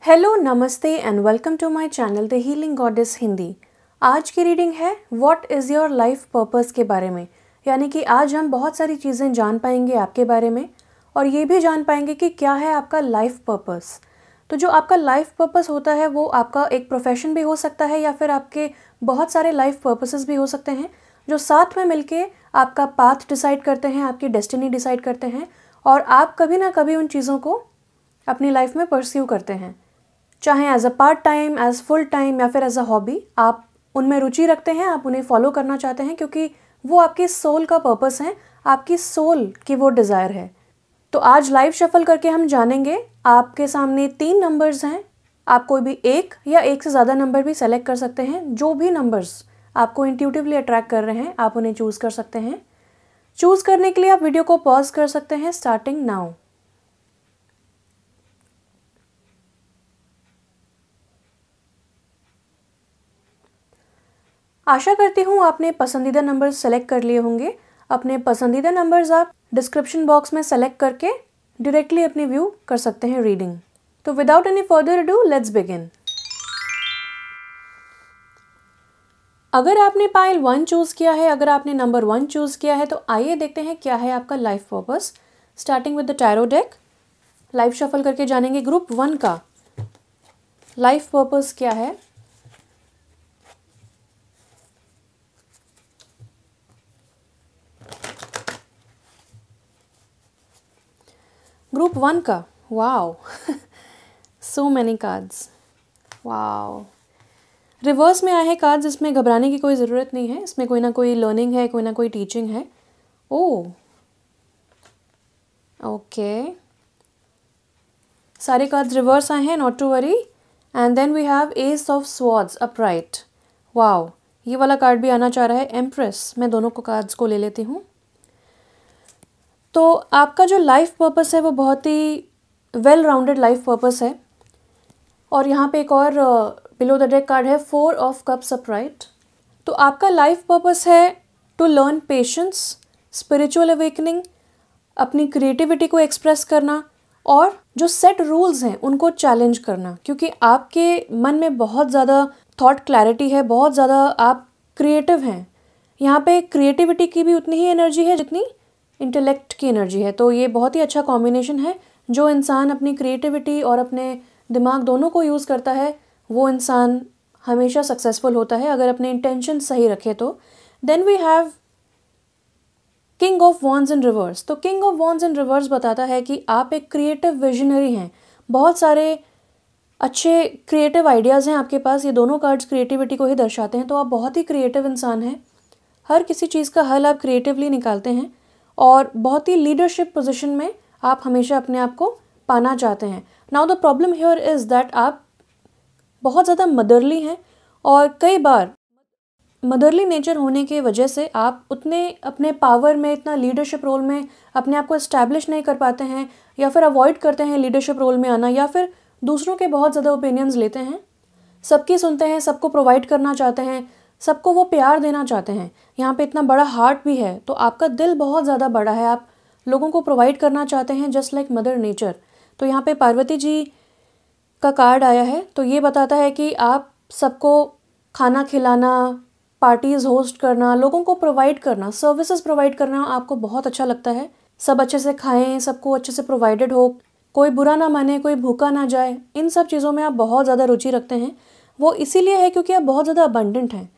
Hello, namaste and welcome to my channel the healing goddess Hindi. आज की reading है what is your life purpose के बारे में। यानी कि आज हम बहुत सारी चीज़ें जान पाएंगे आपके बारे में और ये भी जान पाएंगे कि क्या है आपका लाइफ पर्पस। तो जो आपका लाइफ पर्पस होता है वो आपका एक प्रोफेशन भी हो सकता है या फिर आपके बहुत सारे लाइफ पर्पसेस भी हो सकते हैं जो साथ में मिलके आपका पाथ डिसाइड करते हैं, आपकी डेस्टिनी डिसाइड करते हैं और आप कभी ना कभी उन चीज़ों को अपनी लाइफ में परस्यू करते हैं, चाहे as a part time, as full time या फिर एज अ हॉबी। आप उनमें रुचि रखते हैं, आप उन्हें फॉलो करना चाहते हैं क्योंकि वो आपकी सोल का पर्पस है, आपकी सोल की वो डिज़ायर है। तो आज लाइव शफल करके हम जानेंगे। आपके सामने 3 नंबर्स हैं, आप कोई भी एक या एक से ज़्यादा नंबर भी सेलेक्ट कर सकते हैं। जो भी नंबर्स आपको इंट्यूटिवली अट्रैक्ट कर रहे हैं आप उन्हें चूज़ कर सकते हैं। चूज़ करने के लिए आप वीडियो को पॉज कर सकते हैं। Starting now. आशा करती हूँ आपने पसंदीदा नंबर्स सेलेक्ट कर लिए होंगे। अपने पसंदीदा नंबर्स आप डिस्क्रिप्शन बॉक्स में सेलेक्ट करके डायरेक्टली अपनी व्यू कर सकते हैं रीडिंग। तो without any further ado let's begin. अगर आपने पाइल 1 चूज़ किया है, अगर आपने नंबर 1 चूज़ किया है तो आइए देखते हैं क्या है आपका life purpose. Starting with the tarot deck, live shuffle करके जानेंगे ग्रुप 1 का लाइफ पर्पस क्या है। ग्रुप 1 का wow so many cards. Wow, reverse में आए हैं कार्ड्स। इसमें घबराने की कोई ज़रूरत नहीं है, इसमें कोई ना कोई लर्निंग है, कोई ना कोई टीचिंग है। ओह ओके, सारे कार्ड्स रिवर्स आए हैं, not to worry. And then we have ace of swords upright. Wow, ये वाला कार्ड भी आना चाह रहा है, एम्प्रेस। मैं दोनों को कार्ड्स को ले लेती हूँ। तो आपका जो लाइफ पर्पस है वो बहुत ही वेल राउंडेड लाइफ पर्पस है। और यहाँ पे एक और बिलो द डेक कार्ड है, 4 ऑफ कप्स अपराइट। तो आपका लाइफ पर्पस है to learn patience, spiritual awakening, अपनी क्रिएटिविटी को एक्सप्रेस करना और जो सेट रूल्स हैं उनको चैलेंज करना। क्योंकि आपके मन में बहुत ज़्यादा थॉट क्लैरिटी है, बहुत ज़्यादा आप क्रिएटिव हैं। यहाँ पे क्रिएटिविटी की भी उतनी ही एनर्जी है जितनी इंटेलेक्ट की एनर्जी है। तो ये बहुत ही अच्छा कॉम्बिनेशन है। जो इंसान अपनी क्रिएटिविटी और अपने दिमाग दोनों को यूज़ करता है वो इंसान हमेशा सक्सेसफुल होता है अगर अपने इंटेंशन सही रखे तो। Then we have king of wands in reverse. तो king of wands in reverse बताता है कि आप एक क्रिएटिव विजनरी हैं, बहुत सारे अच्छे क्रिएटिव आइडियाज़ हैं आपके पास। ये दोनों कार्ड्स क्रिएटिविटी को ही दर्शाते हैं। तो आप बहुत ही क्रिएटिव इंसान हैं, हर किसी चीज़ का हल आप क्रिएटिवली निकालते हैं और बहुत ही लीडरशिप पोजीशन में आप हमेशा अपने आप को पाना चाहते हैं। Now the problem here is that आप बहुत ज़्यादा मदरली हैं और कई बार मदरली नेचर होने की वजह से आप उतने अपने पावर में, इतना लीडरशिप रोल में अपने आप को इस्टेब्लिश नहीं कर पाते हैं या फिर अवॉइड करते हैं लीडरशिप रोल में आना, या फिर दूसरों के बहुत ज़्यादा ओपिनियंस लेते हैं, सबकी सुनते हैं, सबको प्रोवाइड करना चाहते हैं, सबको वो प्यार देना चाहते हैं। यहाँ पे इतना बड़ा हार्ट भी है, तो आपका दिल बहुत ज़्यादा बड़ा है, आप लोगों को प्रोवाइड करना चाहते हैं जस्ट लाइक मदर नेचर। तो यहाँ पे पार्वती जी का कार्ड आया है, तो ये बताता है कि आप सबको खाना खिलाना, पार्टीज़ होस्ट करना, लोगों को प्रोवाइड करना, सर्विसेज प्रोवाइड करना आपको बहुत अच्छा लगता है। सब अच्छे से खाएं, सबको अच्छे से प्रोवाइडेड हो, कोई बुरा ना माने, कोई भूखा ना जाए, इन सब चीज़ों में आप बहुत ज़्यादा रुचि रखते हैं। वो इसीलिए है क्योंकि आप बहुत ज़्यादा अबंडेंट हैं।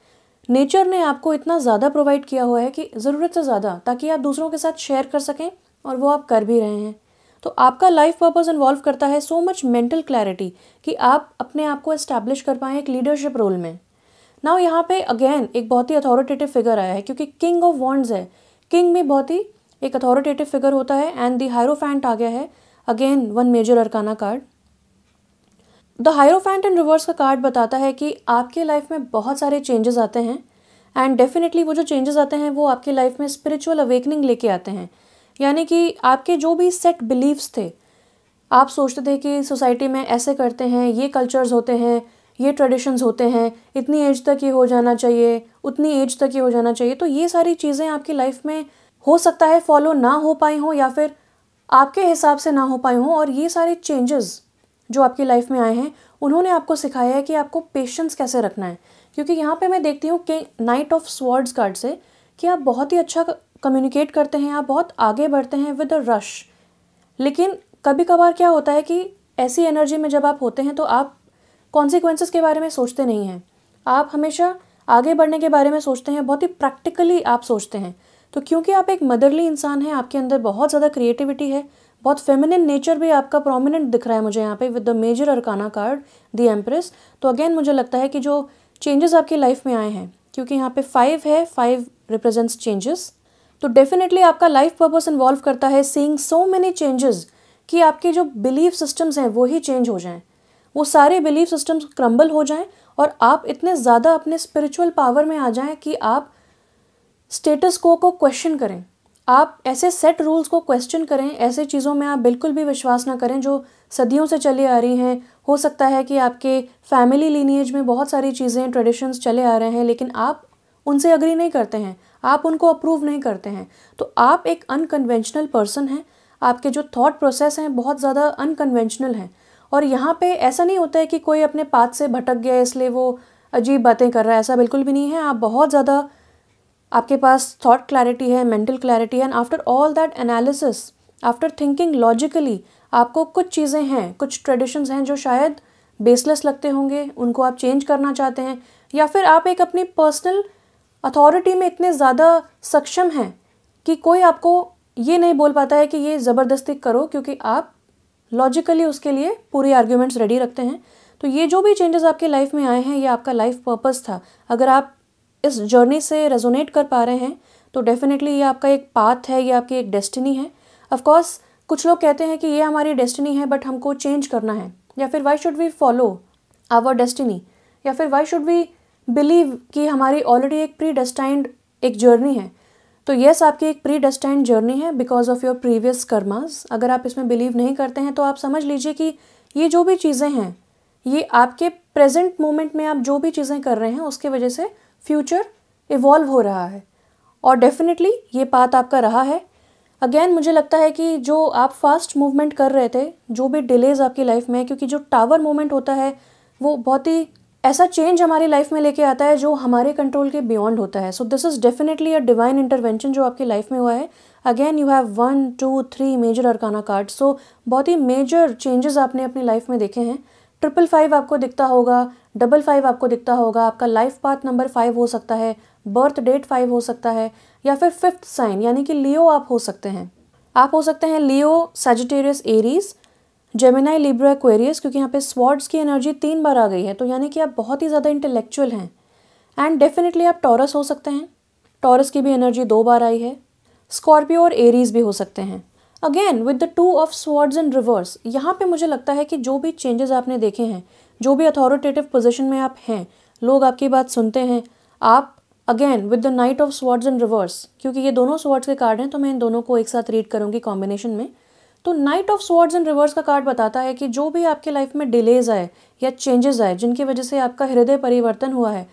नेचर ने आपको इतना ज़्यादा प्रोवाइड किया हुआ है कि ज़रूरत से ज़्यादा, ताकि आप दूसरों के साथ शेयर कर सकें, और वो आप कर भी रहे हैं। तो आपका लाइफ पर्पस इन्वॉल्व करता है सो मच मेंटल क्लैरिटी कि आप अपने आप को एस्टैब्लिश कर पाएँ एक लीडरशिप रोल में। नाउ यहाँ पे अगेन एक बहुत ही अथॉरिटेटिव फिगर आया है क्योंकि किंग ऑफ वॉन्ड्स है। किंग में बहुत ही एक अथॉरिटेटिव फिगर होता है। एंड द हायरोफेंट आ गया है, again 1 major arcana card. The hierophant in reverse का कार्ड बताता है कि आपके लाइफ में बहुत सारे चेंजेस आते हैं एंड डेफिनेटली वो जो चेंजेस आते हैं वो आपकी लाइफ में स्पिरिचुअल अवेकनिंग लेके आते हैं। यानी कि आपके जो भी सेट बिलीव्स थे, आप सोचते थे कि सोसाइटी में ऐसे करते हैं, ये कल्चर्स होते हैं, ये ट्रेडिशंस होते हैं, इतनी एज तक ये हो जाना चाहिए, उतनी एज तक ये हो जाना चाहिए। तो ये सारी चीज़ें आपकी लाइफ में हो सकता है फॉलो ना हो पाई हों या फिर आपके हिसाब से ना हो पाई हों, और ये सारे चेंजेस जो आपकी लाइफ में आए हैं, उन्होंने आपको सिखाया है कि आपको पेशेंस कैसे रखना है। क्योंकि यहाँ पे मैं देखती हूँ कि नाइट ऑफ स्वॉर्ड्स कार्ड से कि आप बहुत ही अच्छा कम्युनिकेट करते हैं, आप बहुत आगे बढ़ते हैं विद अ रश। लेकिन कभी कभार क्या होता है कि ऐसी एनर्जी में जब आप होते हैं तो आप कॉन्सिक्वेंसेस के बारे में सोचते नहीं हैं, आप हमेशा आगे बढ़ने के बारे में सोचते हैं, बहुत ही प्रैक्टिकली आप सोचते हैं। तो क्योंकि आप एक मदरली इंसान हैं, आपके अंदर बहुत ज़्यादा क्रिएटिविटी है, बहुत फेमिनिन नेचर भी आपका प्रोमिनेंट दिख रहा है मुझे यहाँ पे with the major arcana card the empress. तो अगेन मुझे लगता है कि जो चेंजेस आपकी लाइफ में आए हैं, क्योंकि यहाँ पे 5 है, 5 रिप्रेजेंट्स चेंजेस, तो डेफिनेटली आपका लाइफ पर्पस इन्वॉल्व करता है सीइंग सो मेनी चेंजेस कि आपके जो बिलीफ सिस्टम्स हैं वो ही चेंज हो जाएं, वो सारे बिलीफ सिस्टम्स क्रम्बल हो जाएं और आप इतने ज़्यादा अपने स्पिरिचुअल पावर में आ जाएं कि आप स्टेटस को क्वेश्चन करें, आप ऐसे सेट रूल्स को क्वेश्चन करें, ऐसे चीज़ों में आप बिल्कुल भी विश्वास ना करें जो सदियों से चली आ रही हैं। हो सकता है कि आपके फैमिली लीनिएज में बहुत सारी चीज़ें, ट्रेडिशंस चले आ रहे हैं, लेकिन आप उनसे अग्री नहीं करते हैं, आप उनको अप्रूव नहीं करते हैं। तो आप एक अनकन्वेंशनल पर्सन हैं, आपके जो थॉट प्रोसेस हैं बहुत ज़्यादा अनकन्वेंशनल हैं। और यहाँ पे ऐसा नहीं होता है कि कोई अपने पाथ से भटक गया इसलिए वो अजीब बातें कर रहा है, ऐसा बिल्कुल भी नहीं है। आप बहुत ज़्यादा, आपके पास थॉट क्लैरिटी है, मेंटल क्लैरिटी है, and after all that analysis, after thinking logically, आपको कुछ चीज़ें हैं, कुछ ट्रेडिशंस हैं जो शायद बेसलेस लगते होंगे, उनको आप चेंज करना चाहते हैं, या फिर आप एक अपनी पर्सनल अथॉरिटी में इतने ज़्यादा सक्षम हैं कि कोई आपको ये नहीं बोल पाता है कि ये ज़बरदस्ती करो, क्योंकि आप लॉजिकली उसके लिए पूरी आर्ग्यूमेंट्स रेडी रखते हैं। तो ये जो भी चेंजेस आपके लाइफ में आए हैं, ये आपका लाइफ पर्पस था। अगर आप इस जर्नी से रेजोनेट कर पा रहे हैं तो डेफिनेटली ये आपका एक पाथ है, ये आपकी एक डेस्टिनी है। ऑफ कोर्स कुछ लोग कहते हैं कि ये हमारी डेस्टिनी है बट हमको चेंज करना है, या फिर why should we follow our destiny, या फिर वाई शुड वी बिलीव कि हमारी ऑलरेडी एक प्री डेस्टाइंड एक जर्नी है। तो येस, आपकी एक प्री डेस्टाइंड जर्नी है because of your previous karmas. अगर आप इसमें बिलीव नहीं करते हैं तो आप समझ लीजिए कि ये जो भी चीज़ें हैं, ये आपके प्रेजेंट मोमेंट में आप जो भी चीज़ें कर रहे हैं उसके वजह से फ्यूचर इवॉल्व हो रहा है, और डेफिनेटली ये पाथ आपका रहा है। अगेन मुझे लगता है कि जो आप फास्ट मूवमेंट कर रहे थे, जो भी डिलेज आपकी लाइफ में है, क्योंकि जो टावर मोमेंट होता है वो बहुत ही ऐसा चेंज हमारी लाइफ में लेके आता है जो हमारे कंट्रोल के बियॉन्ड होता है। So this is definitely a divine intervention जो आपकी लाइफ में हुआ है। Again you have 1 2 3 major arcana card, so बहुत ही मेजर चेंजेस आपने अपनी लाइफ में देखे हैं। 555 आपको दिखता होगा, 55 आपको दिखता होगा, आपका लाइफ पाथ नंबर 5 हो सकता है, बर्थ डेट 5 हो सकता है, या फिर 5th साइन यानी कि लियो आप हो सकते हैं। आप हो सकते हैं Leo, Sagittarius, Aries, Gemini, Libra, Aquarius, क्योंकि यहाँ पे स्वॉर्ड्स की एनर्जी 3 बार आ गई है, तो यानी कि आप बहुत ही ज़्यादा इंटेलेक्चुअल हैं। एंड डेफिनेटली आप टॉरस हो सकते हैं, टॉरस की भी एनर्जी 2 बार आई है। स्कॉर्पियो और एरीज भी हो सकते हैं। Again with the 2 of swords in reverse, यहाँ पे मुझे लगता है कि जो भी चेंजेस आपने देखे हैं, जो भी अथॉरिटेटिव पोजीशन में आप हैं, लोग आपकी बात सुनते हैं, आप again with the night of swords in reverse, क्योंकि ये दोनों स्वॉर्ड्स के कार्ड हैं तो मैं इन दोनों को एक साथ रीड करूँगी कॉम्बिनेशन में। तो night of swords in reverse का कार्ड बताता है कि जो भी आपके लाइफ में डिलेज आए या चेंजेस आए जिनकी वजह से आपका हृदय परिवर्तन हुआ है,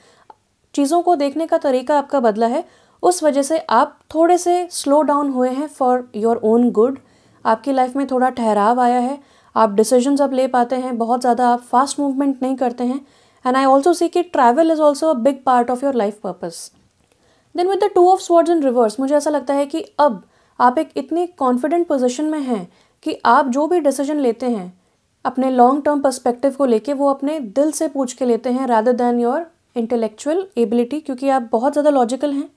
चीज़ों को देखने का तरीका आपका बदला है, उस वजह से आप थोड़े से स्लो डाउन हुए हैं फॉर योर ओन गुड। आपकी लाइफ में थोड़ा ठहराव आया है, आप डिसीजंस अब ले पाते हैं, बहुत ज़्यादा आप फास्ट मूवमेंट नहीं करते हैं। एंड आई ऑल्सो सी कि travel is also a big part of your life purpose. Then with the 2 of swords in reverse, मुझे ऐसा लगता है कि अब आप एक इतनी कॉन्फिडेंट पोजीशन में हैं कि आप जो भी डिसीजन लेते हैं अपने लॉन्ग टर्म पर्सपेक्टिव को लेके, वो अपने दिल से पूछ के लेते हैं rather than your intellectual ability, क्योंकि आप बहुत ज़्यादा लॉजिकल हैं।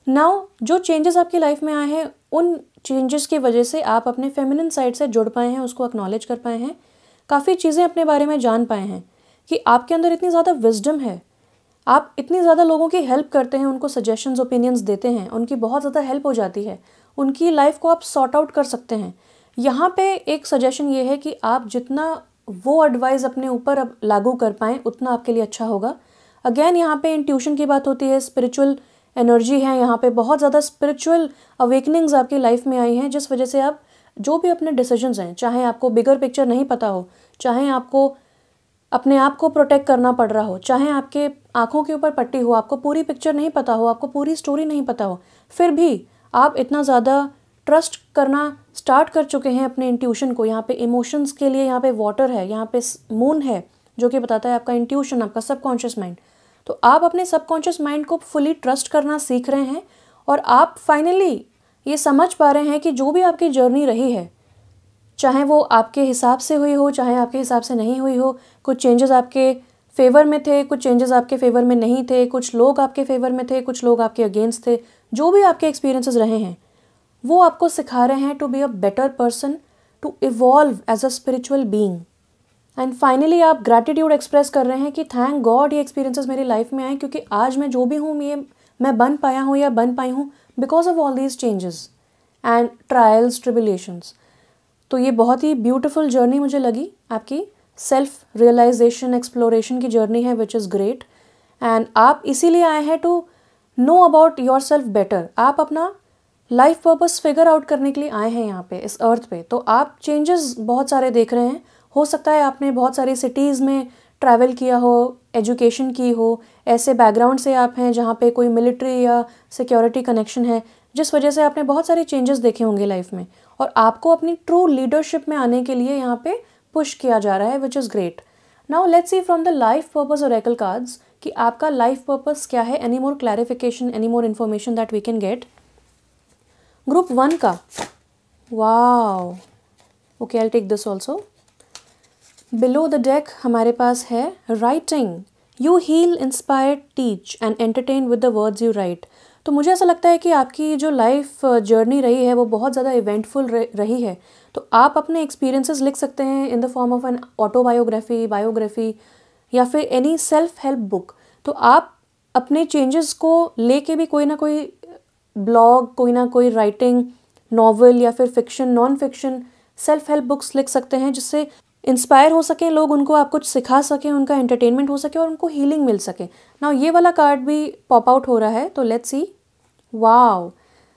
नाउ जो चेंजेस आपकी लाइफ में आए हैं, उन चेंजेस की वजह से आप अपने फेमिनिन साइड से जुड़ पाए हैं, उसको एक्नॉलेज कर पाए हैं, काफ़ी चीज़ें अपने बारे में जान पाए हैं कि आपके अंदर इतनी ज़्यादा विजडम है, आप इतनी ज़्यादा लोगों की हेल्प करते हैं, उनको सजेशंस, ओपिनियंस देते हैं, उनकी बहुत ज़्यादा हेल्प हो जाती है, उनकी लाइफ को आप सॉर्ट आउट कर सकते हैं। यहाँ पे एक सजेशन ये है कि आप जितना वो एडवाइस अपने ऊपर अब लागू कर पाएँ उतना आपके लिए अच्छा होगा। अगेन यहाँ पे इंट्यूशन की बात होती है, स्पिरिचुअल एनर्जी है, यहाँ पे बहुत ज़्यादा स्पिरिचुअल अवेकनिंग्स आपकी लाइफ में आई हैं, जिस वजह से आप जो भी अपने डिसीजंस हैं, चाहे आपको बिगर पिक्चर नहीं पता हो, चाहे आपको अपने आप को प्रोटेक्ट करना पड़ रहा हो, चाहे आपके आंखों के ऊपर पट्टी हो, आपको पूरी पिक्चर नहीं पता हो, आपको पूरी स्टोरी नहीं पता हो, फिर भी आप इतना ज़्यादा ट्रस्ट करना स्टार्ट कर चुके हैं अपने इंट्यूशन को। यहाँ पे इमोशंस के लिए यहाँ पे वाटर है, यहाँ पे मून है जो कि बताता है आपका इंट्यूशन, आपका सबकॉन्शियस माइंड। तो आप अपने सबकॉन्शियस माइंड को फुली ट्रस्ट करना सीख रहे हैं और आप फाइनली ये समझ पा रहे हैं कि जो भी आपकी जर्नी रही है, चाहे वो आपके हिसाब से हुई हो, चाहे आपके हिसाब से नहीं हुई हो, कुछ चेंजेस आपके फेवर में थे, कुछ चेंजेस आपके फेवर में नहीं थे, कुछ लोग आपके फेवर में थे, कुछ लोग आपके अगेंस्ट थे, जो भी आपके एक्सपीरियंसेस रहे हैं वो आपको सिखा रहे हैं to be a better person, to evolve as a spiritual being. And finally आप ग्रैटिट्यूड एक्सप्रेस कर रहे हैं कि थैंक गॉड ये एक्सपीरियंसेस मेरी लाइफ में आए, क्योंकि आज मैं जो भी हूँ ये मैं बन पाया हूँ या बन पाई हूँ because of all these changes and trials tribulations. तो ये बहुत ही ब्यूटीफुल जर्नी मुझे लगी, आपकी सेल्फ रियलाइजेशन एक्सप्लोरेशन की जर्नी है, विच इज़ ग्रेट। एंड आप इसीलिए आए हैं to know about yourself better. आप अपना लाइफ पर्पस फिगर आउट करने के लिए आए हैं यहाँ पे इस अर्थ पे। तो आप चेंजेस बहुत सारे देख रहे हैं। हो सकता है आपने बहुत सारी सिटीज़ में ट्रैवल किया हो, एजुकेशन की हो, ऐसे बैकग्राउंड से आप हैं जहाँ पे कोई मिलिट्री या सिक्योरिटी कनेक्शन है, जिस वजह से आपने बहुत सारे चेंजेस देखे होंगे लाइफ में, और आपको अपनी ट्रू लीडरशिप में आने के लिए यहाँ पे पुश किया जा रहा है, which is great. Now let's see from the life purpose oracle cards कि आपका लाइफ पर्पस क्या है। Any more clarification, any more information that we can get. Group 1 का, wow, okay, I take this also. Below the deck हमारे पास है writing, you heal, inspire, teach and entertain with the words you write. तो मुझे ऐसा लगता है कि आपकी जो लाइफ जर्नी रही है वो बहुत ज़्यादा इवेंटफुल रही है। तो आप अपने एक्सपीरियंसेस लिख सकते हैं in the form of an autobiography, biography या फिर एनी सेल्फ हेल्प बुक। तो आप अपने चेंजेस को लेके भी कोई ना कोई ब्लॉग, कोई ना कोई राइटिंग, नॉवल या फिर fiction, non fiction, self help books लिख सकते हैं, जिससे इंस्पायर हो सके लोग, उनको आप कुछ सिखा सकें, उनका एंटरटेनमेंट हो सके और उनको हीलिंग मिल सके। नाउ ये वाला कार्ड भी पॉप आउट हो रहा है, तो लेट्स सी। वाओ,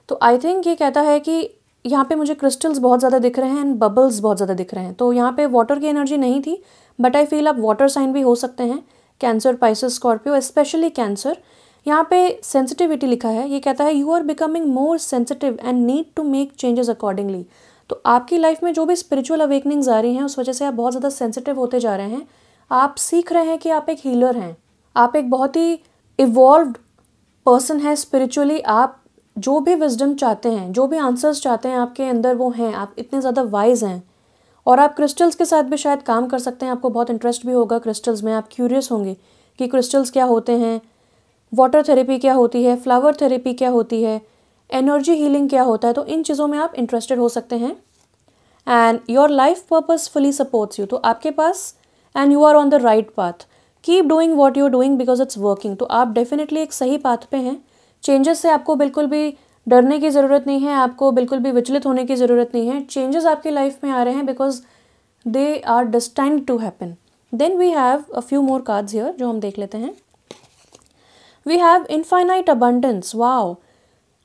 तो आई थिंक ये कहता है कि यहाँ पे मुझे क्रिस्टल्स बहुत ज़्यादा दिख रहे हैं एंड बबल्स बहुत ज़्यादा दिख रहे हैं। तो यहाँ पे वाटर की एनर्जी नहीं थी, बट आई फील आप वाटर साइन भी हो सकते हैं, cancer, Pisces, Scorpio, specially cancer. यहाँ पे सेंसिटिविटी लिखा है, ये कहता है you are becoming more sensitive and need to make changes accordingly. तो आपकी लाइफ में जो भी स्पिरिचुअल अवेकनिंग्स आ रही हैं उस वजह से आप बहुत ज़्यादा सेंसिटिव होते जा रहे हैं। आप सीख रहे हैं कि आप एक हीलर हैं, आप एक बहुत ही इवॉल्व्ड पर्सन है स्पिरिचुअली। आप जो भी विजडम चाहते हैं, जो भी आंसर्स चाहते हैं आपके अंदर वो हैं। आप इतने ज़्यादा वाइज हैं और आप क्रिस्टल्स के साथ भी शायद काम कर सकते हैं। आपको बहुत इंटरेस्ट भी होगा क्रिस्टल्स में, आप क्यूरियस होंगे कि क्रिस्टल्स क्या होते हैं, वाटर थेरेपी क्या होती है, फ्लावर थेरेपी क्या होती है, एनर्जी हीलिंग क्या होता है। तो इन चीज़ों में आप इंटरेस्टेड हो सकते हैं। And your life purpose fully supports you. तो आपके पास, and you are on the right path, keep doing what you are doing because it's working. तो आप डेफिनेटली एक सही पाथ पे हैं। चेंजेस से आपको बिल्कुल भी डरने की ज़रूरत नहीं है, आपको बिल्कुल भी विचलित होने की ज़रूरत नहीं है। चेंजेस आपकी लाइफ में आ रहे हैं because they are destined to happen. Then we have a few more cards here जो हम देख लेते हैं। We have infinite abundance. Wow,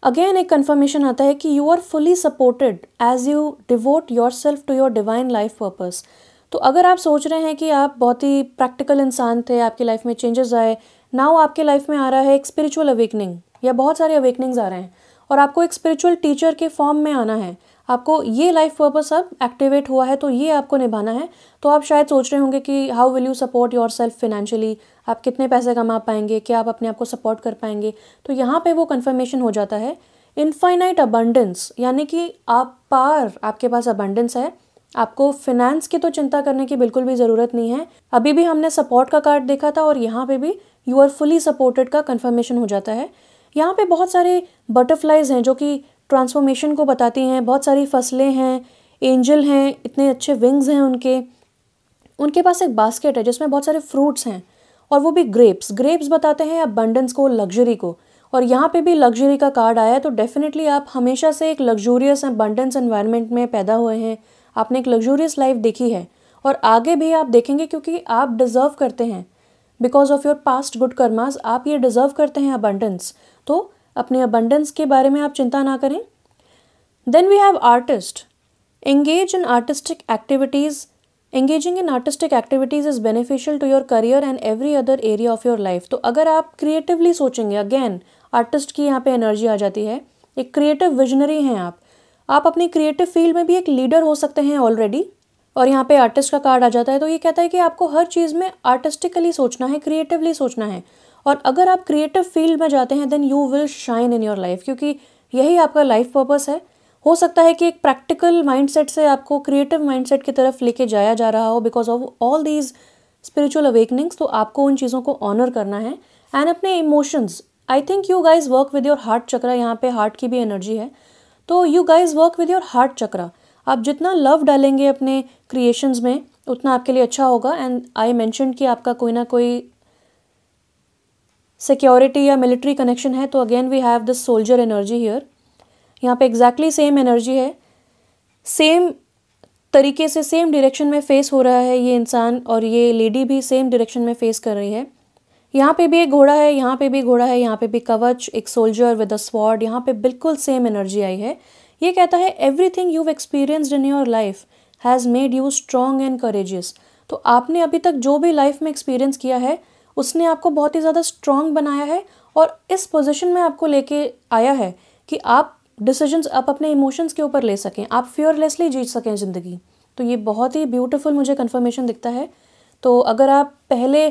again एक कन्फर्मेशन आता है कि you are fully supported as you devote yourself to your divine life purpose. तो अगर आप सोच रहे हैं कि आप बहुत ही प्रैक्टिकल इंसान थे, आपकी लाइफ में चेंजेस आए, नाउ आपके लाइफ में आ रहा है एक स्पिरिचुअल अवेकनिंग या बहुत सारे अवेकनिंग्स आ रहे हैं और आपको एक स्पिरिचुअल टीचर के फॉर्म में आना है, आपको ये लाइफ पर्पस अब एक्टिवेट हुआ है तो ये आपको निभाना है। तो आप शायद सोच रहे होंगे कि how will you support your self financially, आप कितने पैसे कमा पाएंगे, क्या आप अपने आप को सपोर्ट कर पाएंगे। तो यहाँ पे वो कन्फर्मेशन हो जाता है इनफाइनाइट अबंडेंस, यानी कि आप पार, आपके पास अबंडेंस है, आपको फिनेंस की तो चिंता करने की बिल्कुल भी ज़रूरत नहीं है। अभी भी हमने सपोर्ट का कार्ड देखा था और यहाँ पे भी यू आर फुली सपोर्टेड का कन्फर्मेशन हो जाता है। यहाँ पे बहुत सारे बटरफ्लाइज हैं जो कि ट्रांसफॉर्मेशन को बताती हैं, बहुत सारी फसलें हैं, एंजल हैं, इतने अच्छे विंग्स हैं उनके पास एक बास्केट है जिसमें बहुत सारे फ्रूट्स हैं और वो भी ग्रेप्स। ग्रेप्स बताते हैं अबंडेंस को, लग्जरी को। और यहाँ पे भी लग्जरी का कार्ड आया है, तो डेफिनेटली आप हमेशा से एक लग्जूरियस अबंडेंस एनवायरनमेंट में पैदा हुए हैं, आपने एक लग्जूरियस लाइफ देखी है और आगे भी आप देखेंगे क्योंकि आप डिज़र्व करते हैं because of your past good karmas. आप ये डिज़र्व करते हैं अबंडेंस, तो अपने अबंडेंस के बारे में आप चिंता ना करें। Then we have artist, engage in artistic activities. Engaging in artistic activities is beneficial to your career and every other area of your life। तो अगर आप क्रिएटिवली सोचेंगे, अगेन आर्टिस्ट की यहाँ पे एनर्जी आ जाती है, एक क्रिएटिव विजनरी हैं आप, आप अपनी क्रिएटिव फील्ड में भी एक लीडर हो सकते हैं ऑलरेडी। और यहाँ पे आर्टिस्ट का कार्ड आ जाता है, तो ये कहता है कि आपको हर चीज़ में आर्टिस्टिकली सोचना है, क्रिएटिवली सोचना है। और अगर आप क्रिएटिव फील्ड में जाते हैं then you will shine in your life, क्योंकि यही आपका लाइफ पर्पस है। हो सकता है कि एक प्रैक्टिकल माइंडसेट से आपको क्रिएटिव माइंडसेट की तरफ लेके जाया जा रहा हो because of all these spiritual awakenings. तो आपको उन चीज़ों को ऑनर करना है एंड अपने emotions, I think you guys work with your heart chakra. यहाँ पे हार्ट की भी एनर्जी है, तो you guys work with your heart chakra. आप जितना लव डालेंगे अपने क्रिएशंस में उतना आपके लिए अच्छा होगा। एंड आई मैंशनड कि आपका कोई ना कोई सिक्योरिटी या मिलिट्री कनेक्शन है, तो again we have this soldier energy here. यहाँ पे एग्जैक्टली सेम एनर्जी है, सेम तरीके से सेम डायरेक्शन में फेस हो रहा है ये इंसान, और ये लेडी भी सेम डायरेक्शन में फेस कर रही है। यहाँ पे भी एक घोड़ा है, यहाँ पे भी घोड़ा है, यहाँ पे भी कवच, एक सोल्जर विद अ स्वॉर्ड। यहाँ पे बिल्कुल सेम एनर्जी आई है। ये कहता है everything you experienced in your life has made you strong and courageous. तो आपने अभी तक जो भी लाइफ में एक्सपीरियंस किया है उसने आपको बहुत ही ज़्यादा स्ट्रॉन्ग बनाया है और इस पोजीशन में आपको लेके आया है कि आप डिसीजंस आप अपने इमोशंस के ऊपर ले सकें, आप फियरलेसली जी सकें ज़िंदगी। तो ये बहुत ही ब्यूटीफुल मुझे कन्फर्मेशन दिखता है। तो अगर आप पहले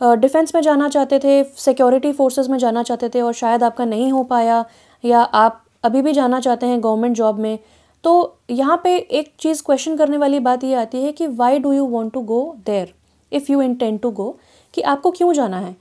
डिफेंस में जाना चाहते थे, सिक्योरिटी फोर्सेस में जाना चाहते थे और शायद आपका नहीं हो पाया, या आप अभी भी जाना चाहते हैं गवर्नमेंट जॉब में, तो यहाँ पे एक चीज़ क्वेश्चन करने वाली बात ये आती है कि why do you want to go there if you intend to go, कि आपको क्यों जाना है।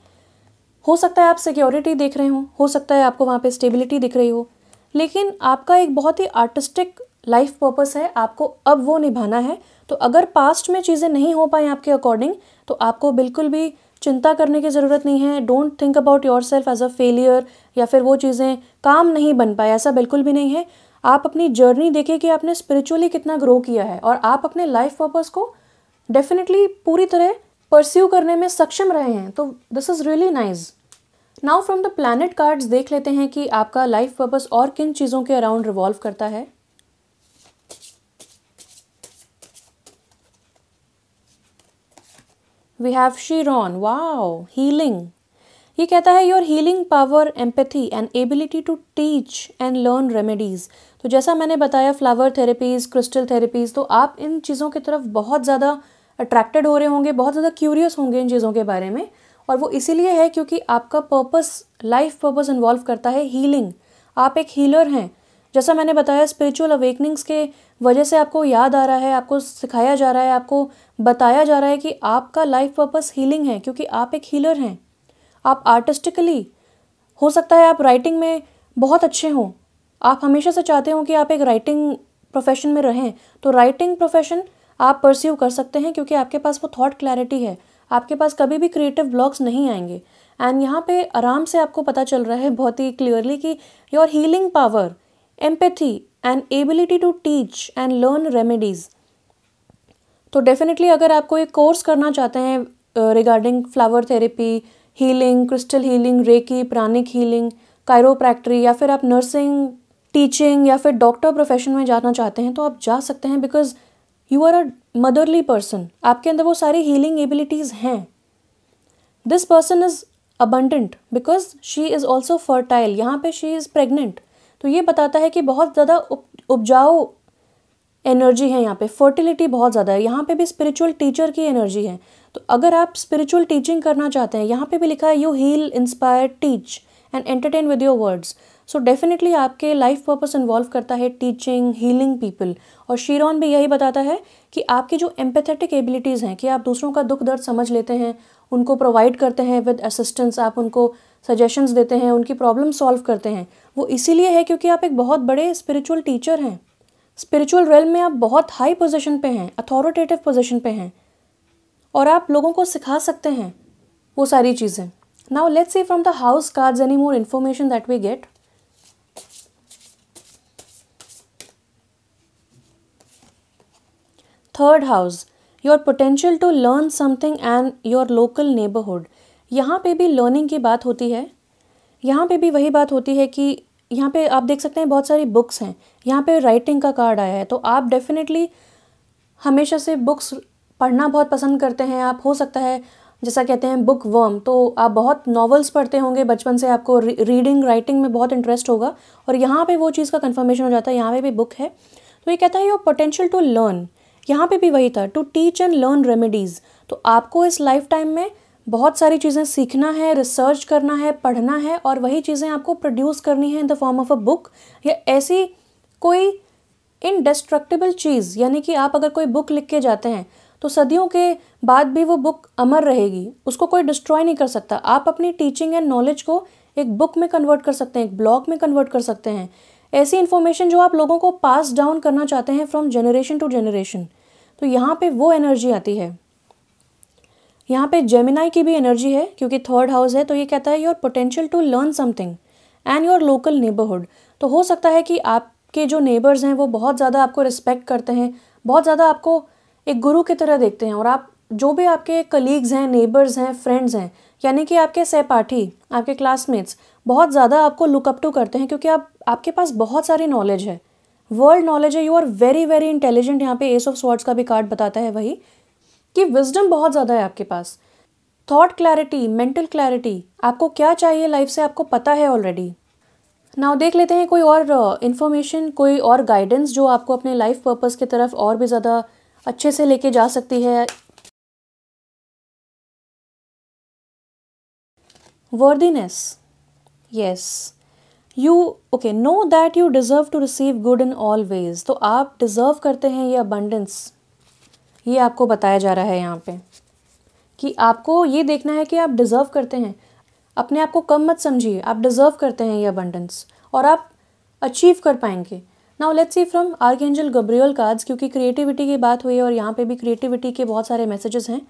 हो सकता है आप सिक्योरिटी देख रहे हो सकता है आपको वहाँ पे स्टेबिलिटी दिख रही हो, लेकिन आपका एक बहुत ही आर्टिस्टिक लाइफ पर्पस है, आपको अब वो निभाना है। तो अगर पास्ट में चीज़ें नहीं हो पाई आपके अकॉर्डिंग, तो आपको बिल्कुल भी चिंता करने की ज़रूरत नहीं है। Don't think about yourself as a failure, या फिर वो चीज़ें काम नहीं बन पाए, ऐसा बिल्कुल भी नहीं है। आप अपनी जर्नी देखिए कि आपने स्पिरिचुअली कितना ग्रो किया है और आप अपने लाइफ पर्पस को डेफिनेटली पूरी तरह परस्यू करने में सक्षम रहे हैं। तो this is really nice. Now from the planet cards देख लेते हैं कि आपका लाइफ पर्पस और किन चीज़ों के अराउंड रिवॉल्व करता है। We have Chiron, wow, healing. ये कहता है your healing power, empathy and ability to teach and learn remedies. तो जैसा मैंने बताया फ्लावर थेरेपीज़, क्रिस्टल थेरेपीज़, तो आप इन चीज़ों की तरफ बहुत ज़्यादा अट्रैक्टेड हो रहे होंगे, बहुत ज़्यादा क्यूरियस होंगे इन चीज़ों के बारे में। और वो इसीलिए है क्योंकि आपका पर्पस, लाइफ पर्पस इन्वॉल्व करता है हीलिंग। आप एक हीलर हैं। जैसा मैंने बताया स्पिरिचुअल अवेकनिंग्स के वजह से आपको याद आ रहा है, आपको सिखाया जा रहा है, आपको बताया जा रहा है कि आपका लाइफ पर्पस हीलिंग है, क्योंकि आप एक हीलर हैं। आप आर्टिस्टिकली, हो सकता है आप राइटिंग में बहुत अच्छे हों, आप हमेशा से चाहते हो कि आप एक राइटिंग प्रोफेशन में रहें, तो राइटिंग प्रोफेशन आप परस्यू कर सकते हैं क्योंकि आपके पास वो थॉट क्लैरिटी है, आपके पास कभी भी क्रिएटिव ब्लॉक्स नहीं आएंगे। एंड यहाँ पे आराम से आपको पता चल रहा है बहुत ही क्लियरली कि your healing power, empathy and ability to teach and learn remedies. तो डेफिनेटली अगर आप कोई कोर्स करना चाहते हैं regarding flower therapy, healing, crystal healing, reiki, pranic healing, chiropractory, या फिर आप नर्सिंग, टीचिंग या फिर डॉक्टर प्रोफेशन में जाना चाहते हैं, तो आप जा सकते हैं because you are a motherly person. आपके अंदर वो सारी हीलिंग एबिलिटीज़ हैं। This person is abundant because she is also fertile. यहाँ पे शी इज़ प्रेग्नेंट, तो ये बताता है कि बहुत ज़्यादा उपजाऊ एनर्जी है यहाँ पे, फर्टिलिटी बहुत ज़्यादा है। यहाँ पे भी स्पिरिचुअल टीचर की एनर्जी है। तो अगर आप स्पिरिचुअल टीचिंग करना चाहते हैं, यहाँ पे भी लिखा है you heal, inspire, teach and entertain with your words. So definitely आपके लाइफ पर्पस इन्वॉल्व करता है टीचिंग, हीलिंग पीपल। और शीरॉन भी यही बताता है कि आपकी जो एम्पैथेटिक एबिलिटीज़ हैं, कि आप दूसरों का दुख दर्द समझ लेते हैं, उनको प्रोवाइड करते हैं विद असिस्टेंस, आप उनको सजेशंस देते हैं, उनकी प्रॉब्लम सॉल्व करते हैं, वो इसीलिए है क्योंकि आप एक बहुत बड़े स्पिरिचुअल टीचर हैं। स्पिरिचुअल रेल्म में आप बहुत हाई पोजीशन पे हैं, अथॉरिटेटिव पोजीशन पे हैं, और आप लोगों को सिखा सकते हैं वो सारी चीज़ें। Now let's see from the house cards any more information that we get. Third house, your potential to learn something and your local neighbourhood. यहाँ पे भी लर्निंग की बात होती है। यहाँ पे भी वही बात होती है कि यहाँ पे आप देख सकते हैं बहुत सारी बुक्स हैं, यहाँ पे राइटिंग का कार्ड आया है। तो आप डेफिनेटली हमेशा से बुक्स पढ़ना बहुत पसंद करते हैं। आप हो सकता है जैसा कहते हैं बुक वर्म, तो आप बहुत नॉवेल्स पढ़ते होंगे बचपन से, आपको रीडिंग राइटिंग में बहुत इंटरेस्ट होगा, और यहाँ पे वो चीज़ का कंफर्मेशन हो जाता है, यहाँ पे भी बुक है। तो ये कहता है योर पोटेंशियल टू लर्न, यहाँ पे भी वही था, to teach and learn remedies. तो आपको इस लाइफ टाइम में बहुत सारी चीज़ें सीखना है, रिसर्च करना है, पढ़ना है, और वही चीज़ें आपको प्रोड्यूस करनी है in the form of a book, या ऐसी कोई इनडेस्ट्रक्टिबल चीज़, यानी कि आप अगर कोई बुक लिख के जाते हैं तो सदियों के बाद भी वो बुक अमर रहेगी, उसको कोई डिस्ट्रॉय नहीं कर सकता। आप अपनी टीचिंग एंड नॉलेज को एक बुक में कन्वर्ट कर सकते हैं, एक ब्लॉग में कन्वर्ट कर सकते हैं, ऐसी इन्फॉर्मेशन जो आप लोगों को पास डाउन करना चाहते हैं फ्रॉम जनरेशन टू जनरेशन। तो यहाँ पे वो एनर्जी आती है। यहाँ पे जेमिनाई की भी एनर्जी है क्योंकि थर्ड हाउस है, तो ये कहता है your potential to learn something and your local neighbourhood. तो हो सकता है कि आपके जो नेबर्स हैं वो बहुत ज़्यादा आपको रिस्पेक्ट करते हैं, बहुत ज़्यादा आपको एक गुरु की तरह देखते हैं, और आप जो भी आपके कलीग्स हैं, नेबर्स हैं, फ्रेंड्स हैं, यानी कि आपके सहपाठी, आपके क्लासमेट्स बहुत ज़्यादा आपको लुकअप टू करते हैं क्योंकि आपके पास बहुत सारी नॉलेज है, वर्ल्ड नॉलेज है, you are very very intelligent. यहाँ पे एस ऑफ स्वॉर्ड्स का भी कार्ड बताता है वही कि विजडम बहुत ज़्यादा है आपके पास, थॉट क्लैरिटी, मेंटल क्लैरिटी, आपको क्या चाहिए लाइफ से आपको पता है ऑलरेडी। नाउ देख लेते हैं कोई और इन्फॉर्मेशन, कोई और गाइडेंस जो आपको अपने लाइफ पर्पस की तरफ और भी ज़्यादा अच्छे से लेके जा सकती है। Worthiness, yes, you okay know that you deserve to receive good in all ways. तो आप डिज़र्व करते हैं ये अबंडेंस, ये आपको बताया जा रहा है यहाँ पे कि आपको ये देखना है कि आप डिज़र्व करते हैं, अपने आप को कम मत समझिए, आप डिज़र्व करते हैं ये अबंडेंस और आप अचीव कर पाएंगे। Now let's see from archangel Gabriel cards, क्योंकि क्रिएटिविटी की बात हुई है और यहाँ पे भी क्रिएटिविटी के बहुत सारे मैसेजेस हैं।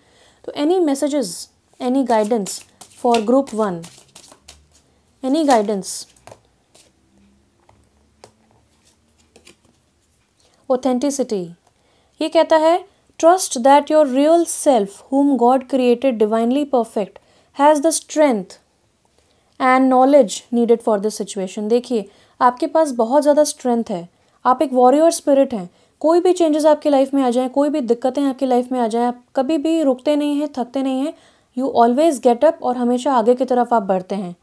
तो any messages, any guidance for group 1, any guidance. Authenticity, ये कहता है trust that your real self whom God created divinely perfect has the strength and knowledge needed for this situation. देखिए आपके पास बहुत ज़्यादा स्ट्रेंथ है, आप एक वॉरियर स्पिरिट हैं। कोई भी चेंजेस आपकी लाइफ में आ जाएं, कोई भी दिक्कतें आपकी लाइफ में आ जाएं, आप कभी भी रुकते नहीं हैं, थकते नहीं हैं, यू ऑलवेज गेट अप और हमेशा आगे की तरफ आप बढ़ते हैं।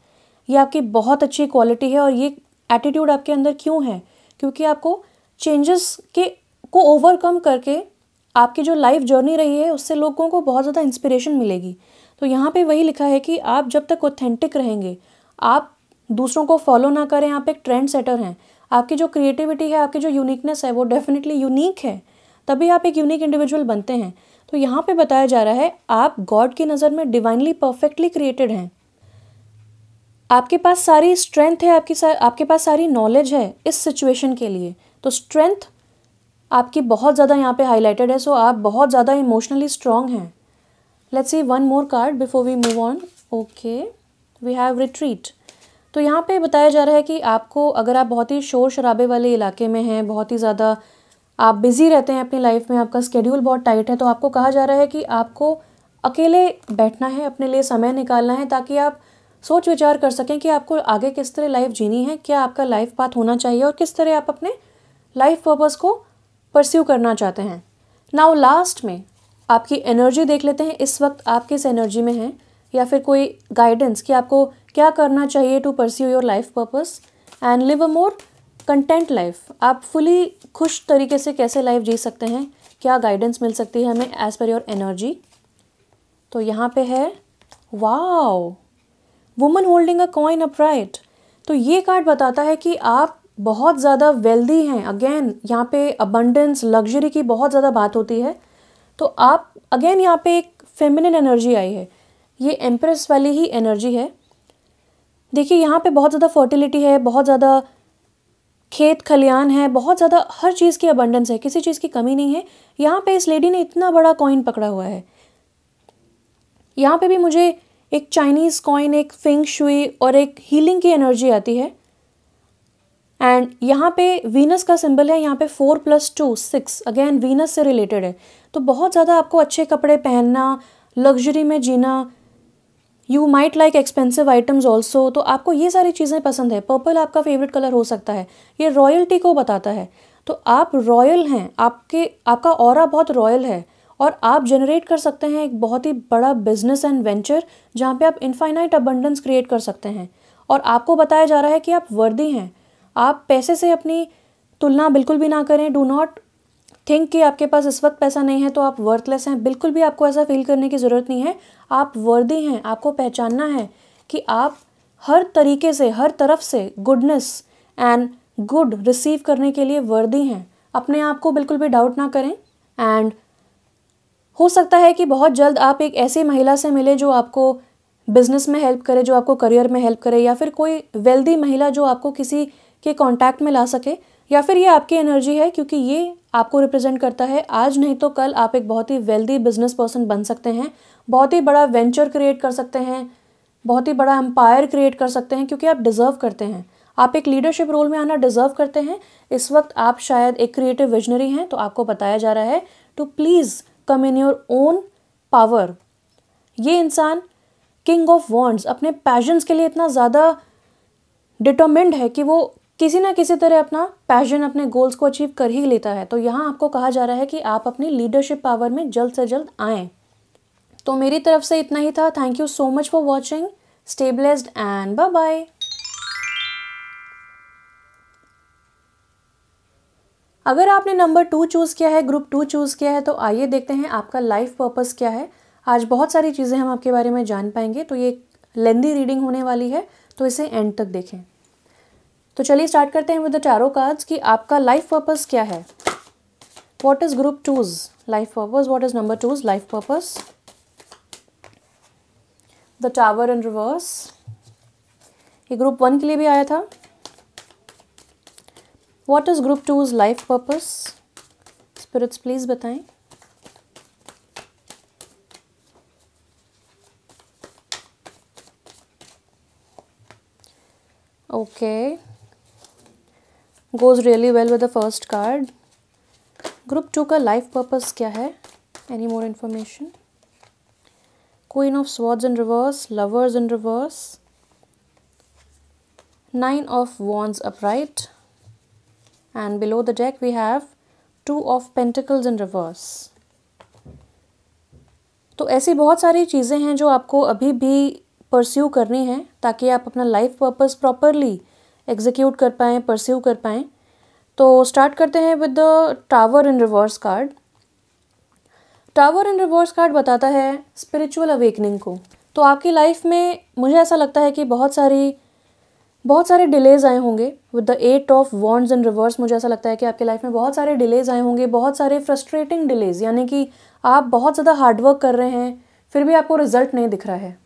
ये आपकी बहुत अच्छी क्वालिटी है। और ये एटीट्यूड आपके अंदर क्यों है? क्योंकि आपको चेंजेस को ओवरकम करके आपकी जो लाइफ जर्नी रही है उससे लोगों को बहुत ज़्यादा इंस्पिरेशन मिलेगी। तो यहाँ पे वही लिखा है कि आप जब तक ऑथेंटिक रहेंगे, आप दूसरों को फॉलो ना करें, आप एक ट्रेंड सेटर हैं, आपकी जो क्रिएटिविटी है, आपकी जो यूनिकनेस है वो डेफिनेटली यूनिक है, तभी आप एक यूनिक इंडिविजुअल बनते हैं। तो यहाँ पे बताया जा रहा है आप गॉड की नज़र में डिवाइनली परफेक्टली क्रिएटेड हैं। आपके पास सारी स्ट्रेंथ है, आपके पास सारी नॉलेज है इस सिचुएशन के लिए। तो स्ट्रेंथ आपकी बहुत ज़्यादा यहाँ पे हाईलाइटेड है। सो आप बहुत ज़्यादा इमोशनली स्ट्रॉन्ग हैं। Let's see one more card before we move on. Okay, we have retreat. तो यहाँ पे बताया जा रहा है कि आपको, अगर आप बहुत ही शोर शराबे वाले इलाके में हैं, बहुत ही ज़्यादा आप बिज़ी रहते हैं अपनी लाइफ में, आपका स्केड्यूल बहुत टाइट है, तो आपको कहा जा रहा है कि आपको अकेले बैठना है, अपने लिए समय निकालना है, ताकि आप सोच विचार कर सकें कि आपको आगे किस तरह लाइफ जीनी है, क्या आपका लाइफ पाथ होना चाहिए और किस तरह आप अपने लाइफ पर्पस को परस्यू करना चाहते हैं। नाउ लास्ट में आपकी एनर्जी देख लेते हैं, इस वक्त आप किस एनर्जी में हैं, या फिर कोई गाइडेंस कि आपको क्या करना चाहिए to pursue your life purpose and live a more content life. आप फुली खुश तरीके से कैसे लाइफ जी सकते हैं, क्या गाइडेंस मिल सकती है हमें एज पर योर एनर्जी। तो यहाँ पे है wow, woman holding a coin upright. तो ये कार्ड बताता है कि आप बहुत ज़्यादा वेल्दी हैं। अगेन यहाँ पे अबंडेंस, लग्जरी की बहुत ज़्यादा बात होती है। तो आप अगेन यहाँ पे एक फेमिनिन एनर्जी आई है, ये एम्प्रेस वाली ही एनर्जी है। देखिए यहाँ पे बहुत ज़्यादा फर्टिलिटी है, बहुत ज़्यादा खेत खलियान है, बहुत ज़्यादा हर चीज़ की अबंडेंस है, किसी चीज़ की कमी नहीं है। यहाँ पे इस लेडी ने इतना बड़ा कॉइन पकड़ा हुआ है। यहाँ पे भी मुझे एक चाइनीज़ कॉइन, एक फेंग शुई और एक हीलिंग की एनर्जी आती है। एंड यहाँ पे वीनस का सिंबल है, यहाँ पे 4 + 2 6, अगेन वीनस से रिलेटेड है। तो बहुत ज़्यादा आपको अच्छे कपड़े पहनना, लग्जरी में जीना, you might like expensive items also. तो आपको ये सारी चीज़ें पसंद है। पर्पल आपका फेवरेट कलर हो सकता है, ये रॉयल्टी को बताता है। तो आप रॉयल हैं, आपका ऑरा बहुत रॉयल है और आप जनरेट कर सकते हैं एक बहुत ही बड़ा बिजनेस एंड वेंचर जहाँ पे आप इनफाइनाइट अबंडेंस क्रिएट कर सकते हैं। और आपको बताया जा रहा है कि आप वर्दी हैं। आप पैसे से अपनी तुलना बिल्कुल भी ना करें। डू नॉट थिंक कि आपके पास इस वक्त पैसा नहीं है तो आप वर्थलेस हैं। बिल्कुल भी आपको ऐसा फील करने की ज़रूरत नहीं है। आप वर्दी हैं। आपको पहचानना है कि आप हर तरीके से, हर तरफ से गुडनेस एंड गुड रिसीव करने के लिए वर्दी हैं। अपने आप को बिल्कुल भी डाउट ना करें। एंड हो सकता है कि बहुत जल्द आप एक ऐसी महिला से मिले जो आपको बिजनेस में हेल्प करे, जो आपको करियर में हेल्प करे, या फिर कोई वेल्दी महिला जो आपको किसी के कांटेक्ट में ला सके, या फिर ये आपकी एनर्जी है क्योंकि ये आपको रिप्रेजेंट करता है। आज नहीं तो कल आप एक बहुत ही वेल्दी बिजनेस पर्सन बन सकते हैं, बहुत ही बड़ा वेंचर क्रिएट कर सकते हैं, बहुत ही बड़ा एम्पायर क्रिएट कर सकते हैं, क्योंकि आप डिज़र्व करते हैं। आप एक लीडरशिप रोल में आना डिज़र्व करते हैं। इस वक्त आप शायद एक क्रिएटिव विजनरी हैं, तो आपको बताया जा रहा है to please come in your own power. ये इंसान किंग ऑफ वॉन्ड्स अपने पैशंस के लिए इतना ज़्यादा डिटरमिन्ड है कि वो किसी ना किसी तरह अपना पैशन, अपने गोल्स को अचीव कर ही लेता है। तो यहाँ आपको कहा जा रहा है कि आप अपनी लीडरशिप पावर में जल्द से जल्द आएँ। तो मेरी तरफ से इतना ही था। Thank you so much for watching. Stay blessed and bye bye. अगर आपने नंबर 2 चूज़ किया है, ग्रुप 2 चूज़ किया है, तो आइए देखते हैं आपका लाइफ पर्पस क्या है। आज बहुत सारी चीज़ें हम आपके बारे में जान पाएंगे। तो ये लेंदी रीडिंग होने वाली है, तो इसे एंड तक देखें। तो चलिए स्टार्ट करते हैं विद द टैरो कार्ड्स कि आपका लाइफ पर्पस क्या है। What is group 2's life purpose? What is number 2's life purpose? The tower in reverse, ये ग्रुप 1 के लिए भी आया था। What is group 2's life purpose? Spirits please बताएं। Okay, goes really well with the first card. Group 2 का life purpose क्या है? Any more information? Queen of swords in reverse, lovers in reverse, 9 of wands upright, and below the deck we have 2 of pentacles in reverse। तो ऐसी बहुत सारी चीज़ें हैं जो आपको अभी भी परस्यू करनी है ताकि आप अपना लाइफ पर्पस प्रॉपरली एग्जीक्यूट कर पाएँ, परस्यू कर पाएँ। तो स्टार्ट करते हैं with the tower in reverse card. Tower in reverse card बताता है स्पिरिचुअल अवेकनिंग को। तो आपकी लाइफ में मुझे ऐसा लगता है कि बहुत सारे डिलेज आए होंगे with the 8 of wands in reverse. मुझे ऐसा लगता है कि आपकी लाइफ में बहुत सारे डिलेज आए होंगे, बहुत सारे फ्रस्ट्रेटिंग डिलेज, यानी कि आप बहुत ज़्यादा हार्डवर्क कर रहे हैं फिर भी आपको रिजल्ट नहीं दिख रहा है।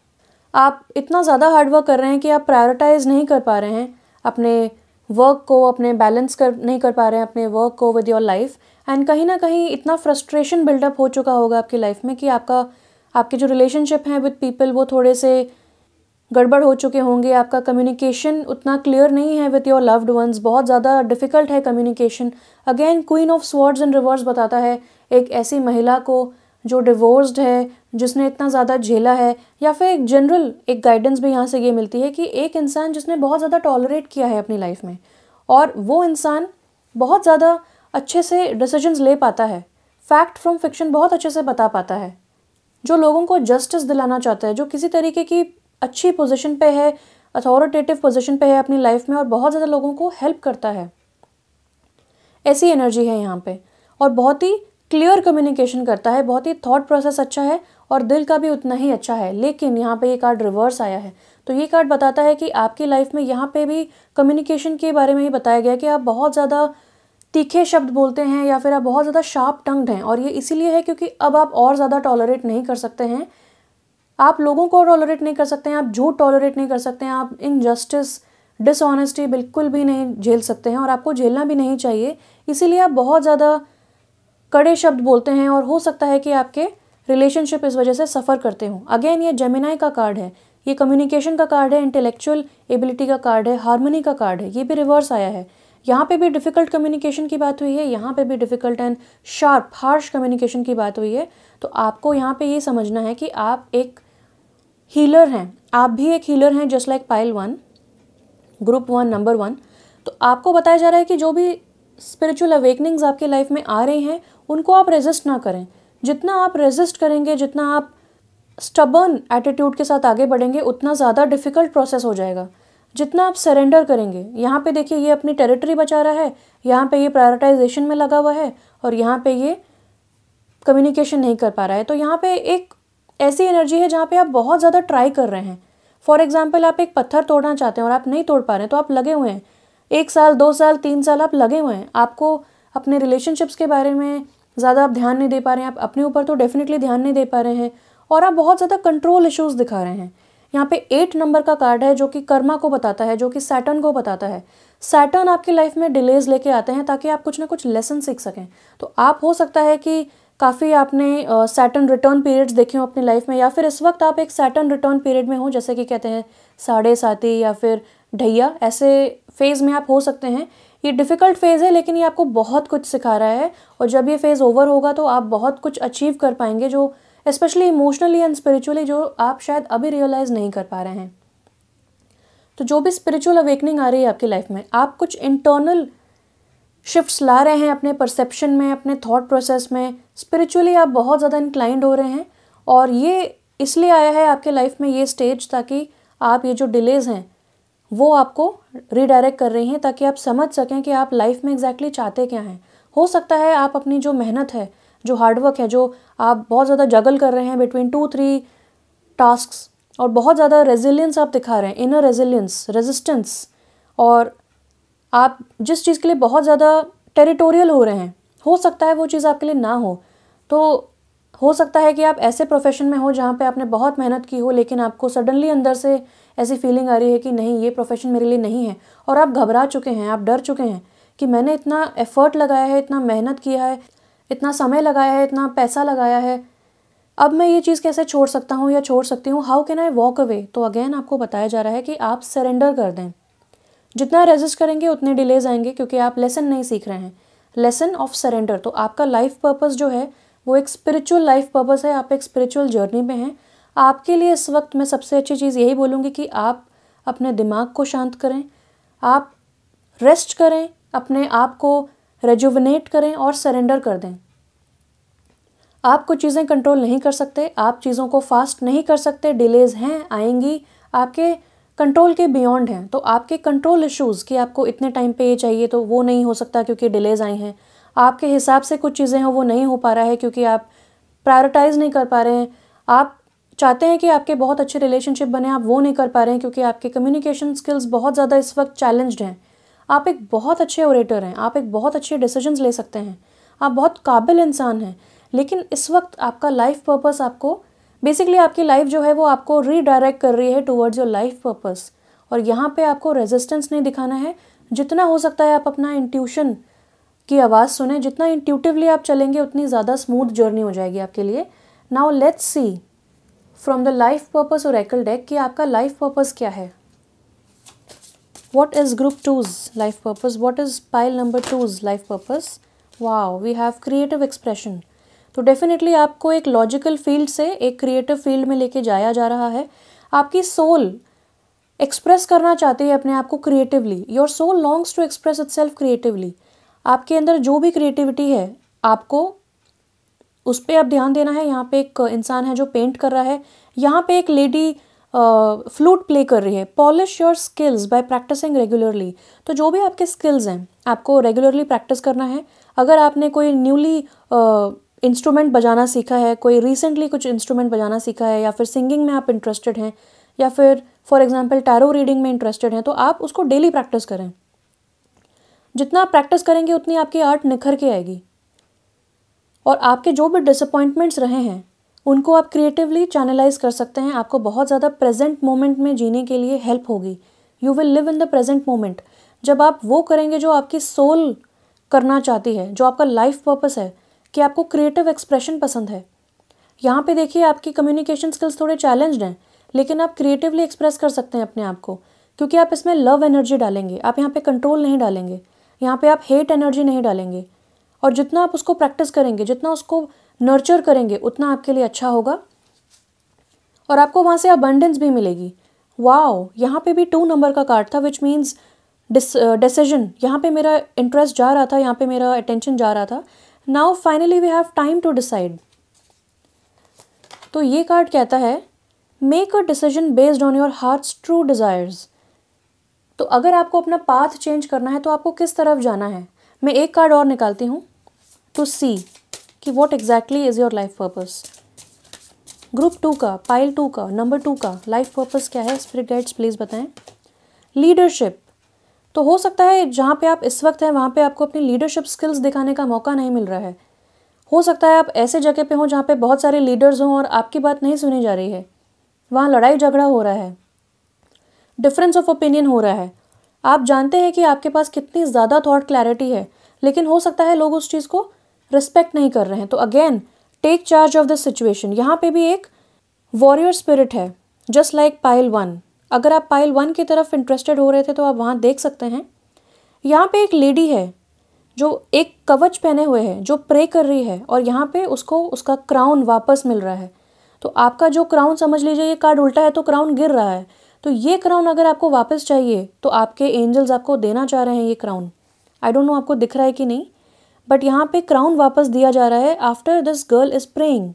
आप इतना ज़्यादा हार्डवर्क कर रहे हैं कि आप प्रायोरिटाइज नहीं कर पा रहे हैं अपने वर्क को, अपने बैलेंस नहीं कर पा रहे हैं अपने वर्क को विद योर लाइफ। एंड कहीं ना कहीं इतना फ्रस्ट्रेशन बिल्डअप हो चुका होगा आपकी लाइफ में कि आपके जो रिलेशनशिप हैं विद पीपल वो थोड़े से गड़बड़ हो चुके होंगे। आपका कम्युनिकेशन उतना क्लियर नहीं है विद योर लव्ड वंस, बहुत ज़्यादा डिफ़िकल्ट है communication. Again queen of swords in reverse बताता है एक ऐसी महिला को जो डिवोर्स्ड है, जिसने इतना ज़्यादा झेला है, या फिर एक जनरल एक गाइडेंस भी यहाँ से ये मिलती है कि एक इंसान जिसने बहुत ज़्यादा टॉलरेट किया है अपनी लाइफ में, और वो इंसान बहुत ज़्यादा अच्छे से डिसीजंस ले पाता है, फैक्ट फ्रॉम फिक्शन बहुत अच्छे से बता पाता है, जो लोगों को जस्टिस दिलाना चाहता है, जो किसी तरीके की अच्छी पोजीशन पे है, अथॉरिटेटिव पोजीशन पे है अपनी लाइफ में और बहुत ज़्यादा लोगों को हेल्प करता है। ऐसी एनर्जी है यहाँ पे, और बहुत ही क्लियर कम्युनिकेशन करता है, बहुत ही थॉट प्रोसेस अच्छा है और दिल का भी उतना ही अच्छा है। लेकिन यहाँ पे ये कार्ड रिवर्स आया है, तो ये कार्ड बताता है कि आपकी लाइफ में यहाँ पे भी कम्युनिकेशन के बारे में ही बताया गया कि आप बहुत ज़्यादा तीखे शब्द बोलते हैं या फिर आप बहुत ज़्यादा शार्प टंग्ड हैं, और ये इसीलिए है क्योंकि अब आप और ज़्यादा टॉलरेट नहीं कर सकते हैं। आप लोगों को टॉलरेट नहीं कर सकते हैं, आप झूठ टॉलरेट नहीं कर सकते हैं, आप इनजस्टिस, डिसऑनेस्टी बिल्कुल भी नहीं झेल सकते हैं और आपको झेलना भी नहीं चाहिए। इसीलिए आप बहुत ज़्यादा कड़े शब्द बोलते हैं और हो सकता है कि आपके रिलेशनशिप इस वजह से सफ़र करते हों। अगेन ये जेमिनाई का कार्ड है, ये कम्युनिकेशन का कार्ड है, इंटेलेक्चुअल एबिलिटी का कार्ड है, हार्मनी का कार्ड है। ये भी रिवर्स आया है। यहाँ पे भी डिफ़िकल्ट कम्युनिकेशन की बात हुई है, यहाँ पे भी difficult and sharp harsh communication की बात हुई है। तो आपको यहाँ पे ये समझना है कि आप एक हीलर हैं, आप भी एक हीलर हैं, just like pile 1 group 1 number 1। तो आपको बताया जा रहा है कि जो भी स्पिरिचुअल अवेकनिंग्स आपकी लाइफ में आ रही हैं उनको आप रेजिस्ट ना करें। जितना आप रेजिस्ट करेंगे, जितना आप स्टबर्न एटीट्यूड के साथ आगे बढ़ेंगे, उतना ज़्यादा डिफ़िकल्ट प्रोसेस हो जाएगा। जितना आप सरेंडर करेंगे, यहाँ पे देखिए ये अपनी टेरिटरी बचा रहा है, यहाँ पे ये प्रायोरिटाइजेशन में लगा हुआ है, और यहाँ पे ये कम्युनिकेशन नहीं कर पा रहा है। तो यहाँ पे एक ऐसी एनर्जी है जहाँ पे आप बहुत ज़्यादा ट्राई कर रहे हैं। फॉर एग्जाम्पल, आप एक पत्थर तोड़ना चाहते हैं और आप नहीं तोड़ पा रहे हैं, तो आप लगे हुए हैं 1 साल 2 साल 3 साल आप लगे हुए हैं। आपको अपने रिलेशनशिप्स के बारे में ज़्यादा आप ध्यान नहीं दे पा रहे हैं, आप अपने ऊपर तो डेफिनेटली ध्यान नहीं दे पा रहे हैं, और आप बहुत ज़्यादा कंट्रोल इश्यूज़ दिखा रहे हैं। यहाँ पे 8 नंबर का कार्ड है जो कि कर्मा को बताता है, जो कि सैटर्न को बताता है। सैटर्न आपकी लाइफ में डिलेज लेके आते हैं ताकि आप कुछ ना कुछ लेसन सीख सकें। तो आप हो सकता है कि काफ़ी आपने सैटर्न रिटर्न पीरियड्स देखे हो अपनी लाइफ में, या फिर इस वक्त आप एक सैटर्न रिटर्न पीरियड में हो, जैसे कि कहते हैं साढ़े साथी या फिर ढैया, ऐसे फेज़ में आप हो सकते हैं। ये डिफ़िकल्ट फेज़ है, लेकिन ये आपको बहुत कुछ सिखा रहा है, और जब ये फेज़ ओवर होगा तो आप बहुत कुछ अचीव कर पाएंगे, जो स्पेशली इमोशनली एंड स्पिरिचुअली जो आप शायद अभी रियलाइज़ नहीं कर पा रहे हैं। तो जो भी स्पिरिचुअल अवेकनिंग आ रही है आपकी लाइफ में, आप कुछ इंटरनल शिफ्ट्स ला रहे हैं अपने परसेप्शन में, अपने थॉट प्रोसेस में। स्पिरिचुअली आप बहुत ज़्यादा इंक्लाइंड हो रहे हैं, और ये इसलिए आया है आपके लाइफ में ये स्टेज, ताकि आप ये जो डिलेज हैं वो आपको रीडायरेक्ट कर रही हैं, ताकि आप समझ सकें कि आप लाइफ में एग्जैक्टली चाहते क्या हैं। हो सकता है आप अपनी जो मेहनत है, जो हार्डवर्क है, जो आप बहुत ज़्यादा जगल कर रहे हैं बिटवीन 2-3 टास्क्स, और बहुत ज़्यादा रेजिलियंस आप दिखा रहे हैं, इनर रेजिलियंस, रेजिस्टेंस, और आप जिस चीज़ के लिए बहुत ज़्यादा टेरिटोरियल हो रहे हैं, हो सकता है वो चीज़ आपके लिए ना हो। तो हो सकता है कि आप ऐसे प्रोफेशन में हो जहाँ पे आपने बहुत मेहनत की हो, लेकिन आपको सडनली अंदर से ऐसी फीलिंग आ रही है कि नहीं, ये प्रोफेशन मेरे लिए नहीं है, और आप घबरा चुके हैं, आप डर चुके हैं कि मैंने इतना एफर्ट लगाया है, इतना मेहनत किया है, इतना समय लगाया है, इतना पैसा लगाया है, अब मैं ये चीज़ कैसे छोड़ सकता हूँ या छोड़ सकती हूँ, how can I walk away. तो अगेन आपको बताया जा रहा है कि आप सरेंडर कर दें। जितना रेजिस्ट करेंगे उतने डिलेज आएंगे, क्योंकि आप लेसन नहीं सीख रहे हैं, लेसन ऑफ सरेंडर। तो आपका लाइफ पर्पस जो है वो एक स्पिरिचुअल लाइफ पर्पस है, आप एक स्पिरिचुअल जर्नी में हैं। आपके लिए इस वक्त मैं सबसे अच्छी चीज़ यही बोलूँगी कि आप अपने दिमाग को शांत करें, आप रेस्ट करें, अपने आप को रेजुविनेट करें और सरेंडर कर दें। आप कुछ चीज़ें कंट्रोल नहीं कर सकते, आप चीज़ों को फास्ट नहीं कर सकते, डिलेज हैं, आएंगी, आपके कंट्रोल के बियॉन्ड हैं। तो आपके कंट्रोल इश्यूज़ कि आपको इतने टाइम पे ये चाहिए, तो वो नहीं हो सकता क्योंकि डिलेज आई हैं। आपके हिसाब से कुछ चीज़ें हैं वो नहीं हो पा रहा है क्योंकि आप प्रायोरिटाइज़ नहीं कर पा रहे हैं। आप चाहते हैं कि आपके बहुत अच्छे रिलेशनशिप बने, आप वो नहीं कर पा रहे हैं क्योंकि आपके कम्युनिकेशन स्किल्स बहुत ज़्यादा इस वक्त चैलेंज्ड हैं। आप एक बहुत अच्छे ओरेटर हैं, आप एक बहुत अच्छे डिसीजंस ले सकते हैं, आप बहुत काबिल इंसान हैं, लेकिन इस वक्त आपका लाइफ पर्पस आपको बेसिकली आपकी लाइफ जो है वो आपको रीडायरेक्ट कर रही है टुवर्ड्स योर लाइफ पर्पस। और यहाँ पे आपको रेजिस्टेंस नहीं दिखाना है, जितना हो सकता है आप अपना इंट्यूशन की आवाज़ सुने, जितना इंट्यूटिवली आप चलेंगे उतनी ज़्यादा स्मूथ जर्नी हो जाएगी आपके लिए। Now let's see from the life purpose Oracle deck कि आपका लाइफ पर्पस क्या है। What is group 2's life purpose? What is pile number 2's life purpose? Wow, we have creative expression. तो definitely आपको एक लॉजिकल फील्ड से एक creative field में लेके जाया जा रहा है। आपकी सोल एक्सप्रेस करना चाहती है अपने आप को creatively. Your soul longs to express itself creatively. आपके अंदर जो भी क्रिएटिविटी है आपको उस पर आप ध्यान देना है। यहाँ पे एक इंसान है जो पेंट कर रहा है, यहाँ पे एक लेडी फ्लूट प्ले कर रही है। Polish your skills by practising regularly. तो जो भी आपके स्किल्स हैं आपको रेगुलरली प्रैक्टिस करना है। अगर आपने कोई न्यूली इंस्ट्रूमेंट बजाना सीखा है, कोई रिसेंटली कुछ इंस्ट्रूमेंट बजाना सीखा है, या फिर सिंगिंग में आप इंटरेस्टेड हैं, या फिर फॉर एग्जांपल टैरो रीडिंग में इंटरेस्टेड हैं, तो आप उसको डेली प्रैक्टिस करें। जितना आप प्रैक्टिस करेंगे उतनी आपकी आर्ट निखर के आएगी, और आपके जो भी डिसअपॉइंटमेंट्स रहे हैं उनको आप क्रिएटिवली चैनलाइज कर सकते हैं। आपको बहुत ज़्यादा प्रेजेंट मोमेंट में जीने के लिए हेल्प होगी। You will live in the present moment. जब आप वो करेंगे जो आपकी सोल करना चाहती है, जो आपका लाइफ पर्पस है, कि आपको क्रिएटिव एक्सप्रेशन पसंद है। यहाँ पे देखिए आपकी कम्युनिकेशन स्किल्स थोड़े चैलेंज्ड हैं, लेकिन आप क्रिएटिवली एक्सप्रेस कर सकते हैं अपने आप को, क्योंकि आप इसमें लव एनर्जी डालेंगे। आप यहाँ पे कंट्रोल नहीं डालेंगे, यहाँ पे आप हेट एनर्जी नहीं डालेंगे। और जितना आप उसको प्रैक्टिस करेंगे, जितना उसको नर्चर करेंगे, उतना आपके लिए अच्छा होगा, और आपको वहाँ से अबंडेंस भी मिलेगी। वाओ, यहाँ पे भी 2 नंबर का कार्ड था, विच मीन्स डिसीजन। यहाँ पे मेरा इंटरेस्ट जा रहा था, यहाँ पे मेरा अटेंशन जा रहा था। Now finally we have time to decide. तो ये कार्ड कहता है make a decision based on your heart's true desires. तो अगर आपको अपना पाथ चेंज करना है तो आपको किस तरफ जाना है। मैं एक कार्ड और निकालती हूँ टू सी कि what exactly is your life purpose. Group 2 का, पाइल 2 का, नंबर 2 का लाइफ पर्पस क्या है? स्पिरिट गाइड्स प्लीज़ बताएं। लीडरशिप। तो हो सकता है जहाँ पे आप इस वक्त हैं वहाँ पे आपको अपनी लीडरशिप स्किल्स दिखाने का मौका नहीं मिल रहा है। हो सकता है आप ऐसे जगह पे हों जहाँ पे बहुत सारे लीडर्स हों और आपकी बात नहीं सुनी जा रही है, वहाँ लड़ाई झगड़ा हो रहा है, डिफरेंस ऑफ ओपिनियन हो रहा है। आप जानते हैं कि आपके पास कितनी ज़्यादा थॉट क्लैरिटी है, लेकिन हो सकता है लोग उस चीज़ को रिस्पेक्ट नहीं कर रहे हैं। तो again take charge of the situation. यहाँ पे भी एक वॉरियर स्पिरिट है, जस्ट लाइक पाइल 1। अगर आप पाइल 1 की तरफ इंटरेस्टेड हो रहे थे तो आप वहाँ देख सकते हैं। यहाँ पे एक लेडी है जो एक कवच पहने हुए है, जो प्रे कर रही है, और यहाँ पे उसको उसका क्राउन वापस मिल रहा है। तो आपका जो क्राउन, समझ लीजिए ये कार्ड उल्टा है तो क्राउन गिर रहा है, तो ये क्राउन अगर आपको वापस चाहिए तो आपके एंजल्स आपको देना चाह रहे हैं ये क्राउन। आई डोंट नो आपको दिख रहा है कि नहीं, बट यहाँ पे क्राउन वापस दिया जा रहा है after this girl is praying.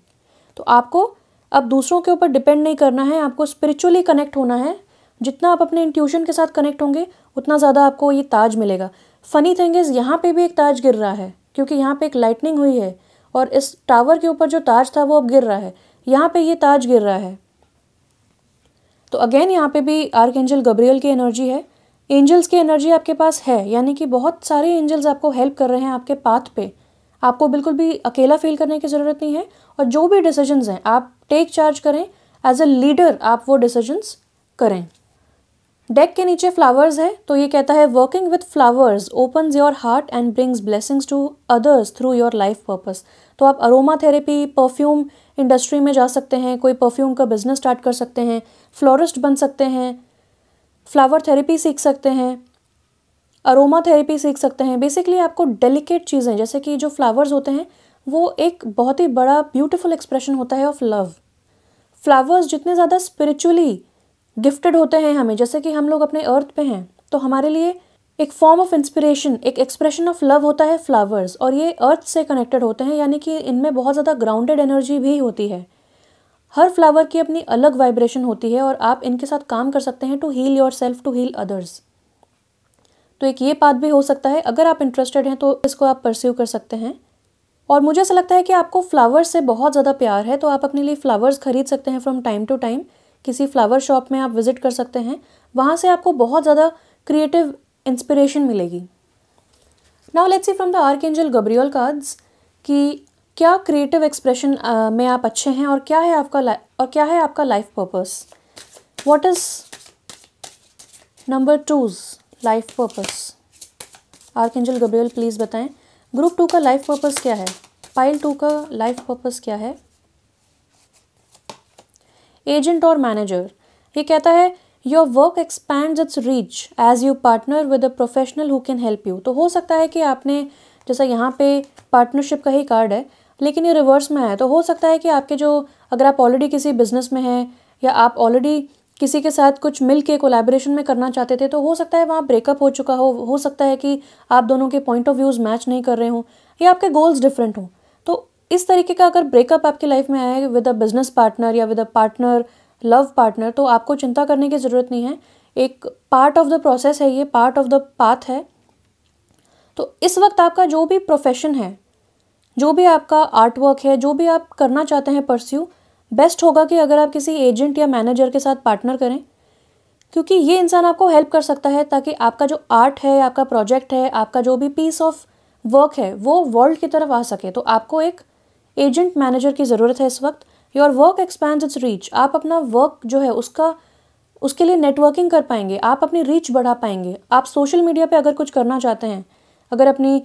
तो आपको अब दूसरों के ऊपर डिपेंड नहीं करना है, आपको स्पिरिचुअली कनेक्ट होना है। जितना आप अपने इंट्यूशन के साथ कनेक्ट होंगे उतना ज़्यादा आपको ये ताज मिलेगा। फ़नी थिंग इज़ यहाँ पे भी एक ताज गिर रहा है, क्योंकि यहाँ पे एक लाइटनिंग हुई है और इस टावर के ऊपर जो ताज था वो अब गिर रहा है, यहाँ पे ये ताज गिर रहा है। तो अगेन यहाँ पे भी आर्कएंजल गब्रियल की एनर्जी है, एंजल्स की एनर्जी आपके पास है, यानी कि बहुत सारे एंजल्स आपको हेल्प कर रहे हैं आपके पाथ पे। आपको बिल्कुल भी अकेला फील करने की ज़रूरत नहीं है, और जो भी डिसीजंस हैं आप टेक चार्ज करें, एज अ लीडर आप वो डिसीजंस करें। डेक के नीचे फ्लावर्स है, तो ये कहता है working with flowers opens your heart and brings blessings to others through your life purpose. तो आप अरोमा थेरेपी, परफ्यूम इंडस्ट्री में जा सकते हैं, कोई परफ्यूम का बिजनेस स्टार्ट कर सकते हैं, फ्लोरिस्ट बन सकते हैं, फ्लावर थेरेपी सीख सकते हैं, अरोमा थेरेपी सीख सकते हैं। बेसिकली आपको डेलिकेट चीज़ें, जैसे कि जो फ्लावर्स होते हैं वो एक बहुत ही बड़ा ब्यूटीफुल एक्सप्रेशन होता है ऑफ लव। फ्लावर्स जितने ज़्यादा स्पिरिचुअली गिफ्टेड होते हैं हमें, जैसे कि हम लोग अपने अर्थ पे हैं, तो हमारे लिए एक फॉर्म ऑफ इंस्पिरेशन, एक एक्सप्रेशन ऑफ लव होता है फ्लावर्स, और ये अर्थ से कनेक्टेड होते हैं, यानी कि इनमें बहुत ज़्यादा ग्राउंडेड एनर्जी भी होती है। हर फ्लावर की अपनी अलग वाइब्रेशन होती है और आप इनके साथ काम कर सकते हैं to heal yourself, to heal others. तो एक ये पाथ भी हो सकता है, अगर आप इंटरेस्टेड हैं तो इसको आप परस्यू कर सकते हैं। और मुझे ऐसा लगता है कि आपको फ्लावर्स से बहुत ज़्यादा प्यार है, तो आप अपने लिए फ्लावर्स खरीद सकते हैं फ्रॉम टाइम टू टाइम। किसी फ्लावर शॉप में आप विजिट कर सकते हैं, वहाँ से आपको बहुत ज़्यादा क्रिएटिव इंस्पिरेशन मिलेगी। Now let's see from the archangel Gabriel cards कि क्या क्रिएटिव एक्सप्रेशन में आप अच्छे हैं, और क्या है आपका life purpose. What is number 2's life purpose? Archangel Gabriel please बताएं। ग्रुप 2 का लाइफ पर्पस क्या है? पाइल 2 का लाइफ पर्पस क्या है? एजेंट और मैनेजर, ये कहता है your work expands its reach as you partner with a professional who can help you. तो हो सकता है कि आपने, जैसा यहाँ पे पार्टनरशिप का ही कार्ड है लेकिन ये रिवर्स में है, तो हो सकता है कि आपके जो, अगर आप ऑलरेडी किसी बिजनेस में हैं या आप ऑलरेडी किसी के साथ कुछ मिल के कोलैबोरेशन में करना चाहते थे, तो हो सकता है वहाँ ब्रेकअप हो चुका हो सकता है कि आप दोनों के पॉइंट ऑफ व्यूज़ मैच नहीं कर रहे हों या आपके गोल्स डिफरेंट हों। तो इस तरीके का अगर ब्रेकअप आपकी लाइफ में आया है विद अ बिजनेस पार्टनर या with a partner, love partner, तो आपको चिंता करने की ज़रूरत नहीं है। एक पार्ट ऑफ द प्रोसेस है, ये पार्ट ऑफ द पाथ है। तो इस वक्त आपका जो भी प्रोफेशन है, जो भी आपका आर्ट वर्क है, जो भी आप करना चाहते हैं परस्यू, बेस्ट होगा कि अगर आप किसी एजेंट या मैनेजर के साथ पार्टनर करें, क्योंकि ये इंसान आपको हेल्प कर सकता है ताकि आपका जो आर्ट है, आपका प्रोजेक्ट है, आपका जो भी पीस ऑफ वर्क है वो वर्ल्ड की तरफ आ सके। तो आपको एक एजेंट मैनेजर की ज़रूरत है इस वक्त। Your work expands its reach, आप अपना वर्क जो है उसके लिए नेटवर्किंग कर पाएंगे, आप अपनी रीच बढ़ा पाएंगे। आप सोशल मीडिया पे अगर कुछ करना चाहते हैं, अगर अपनी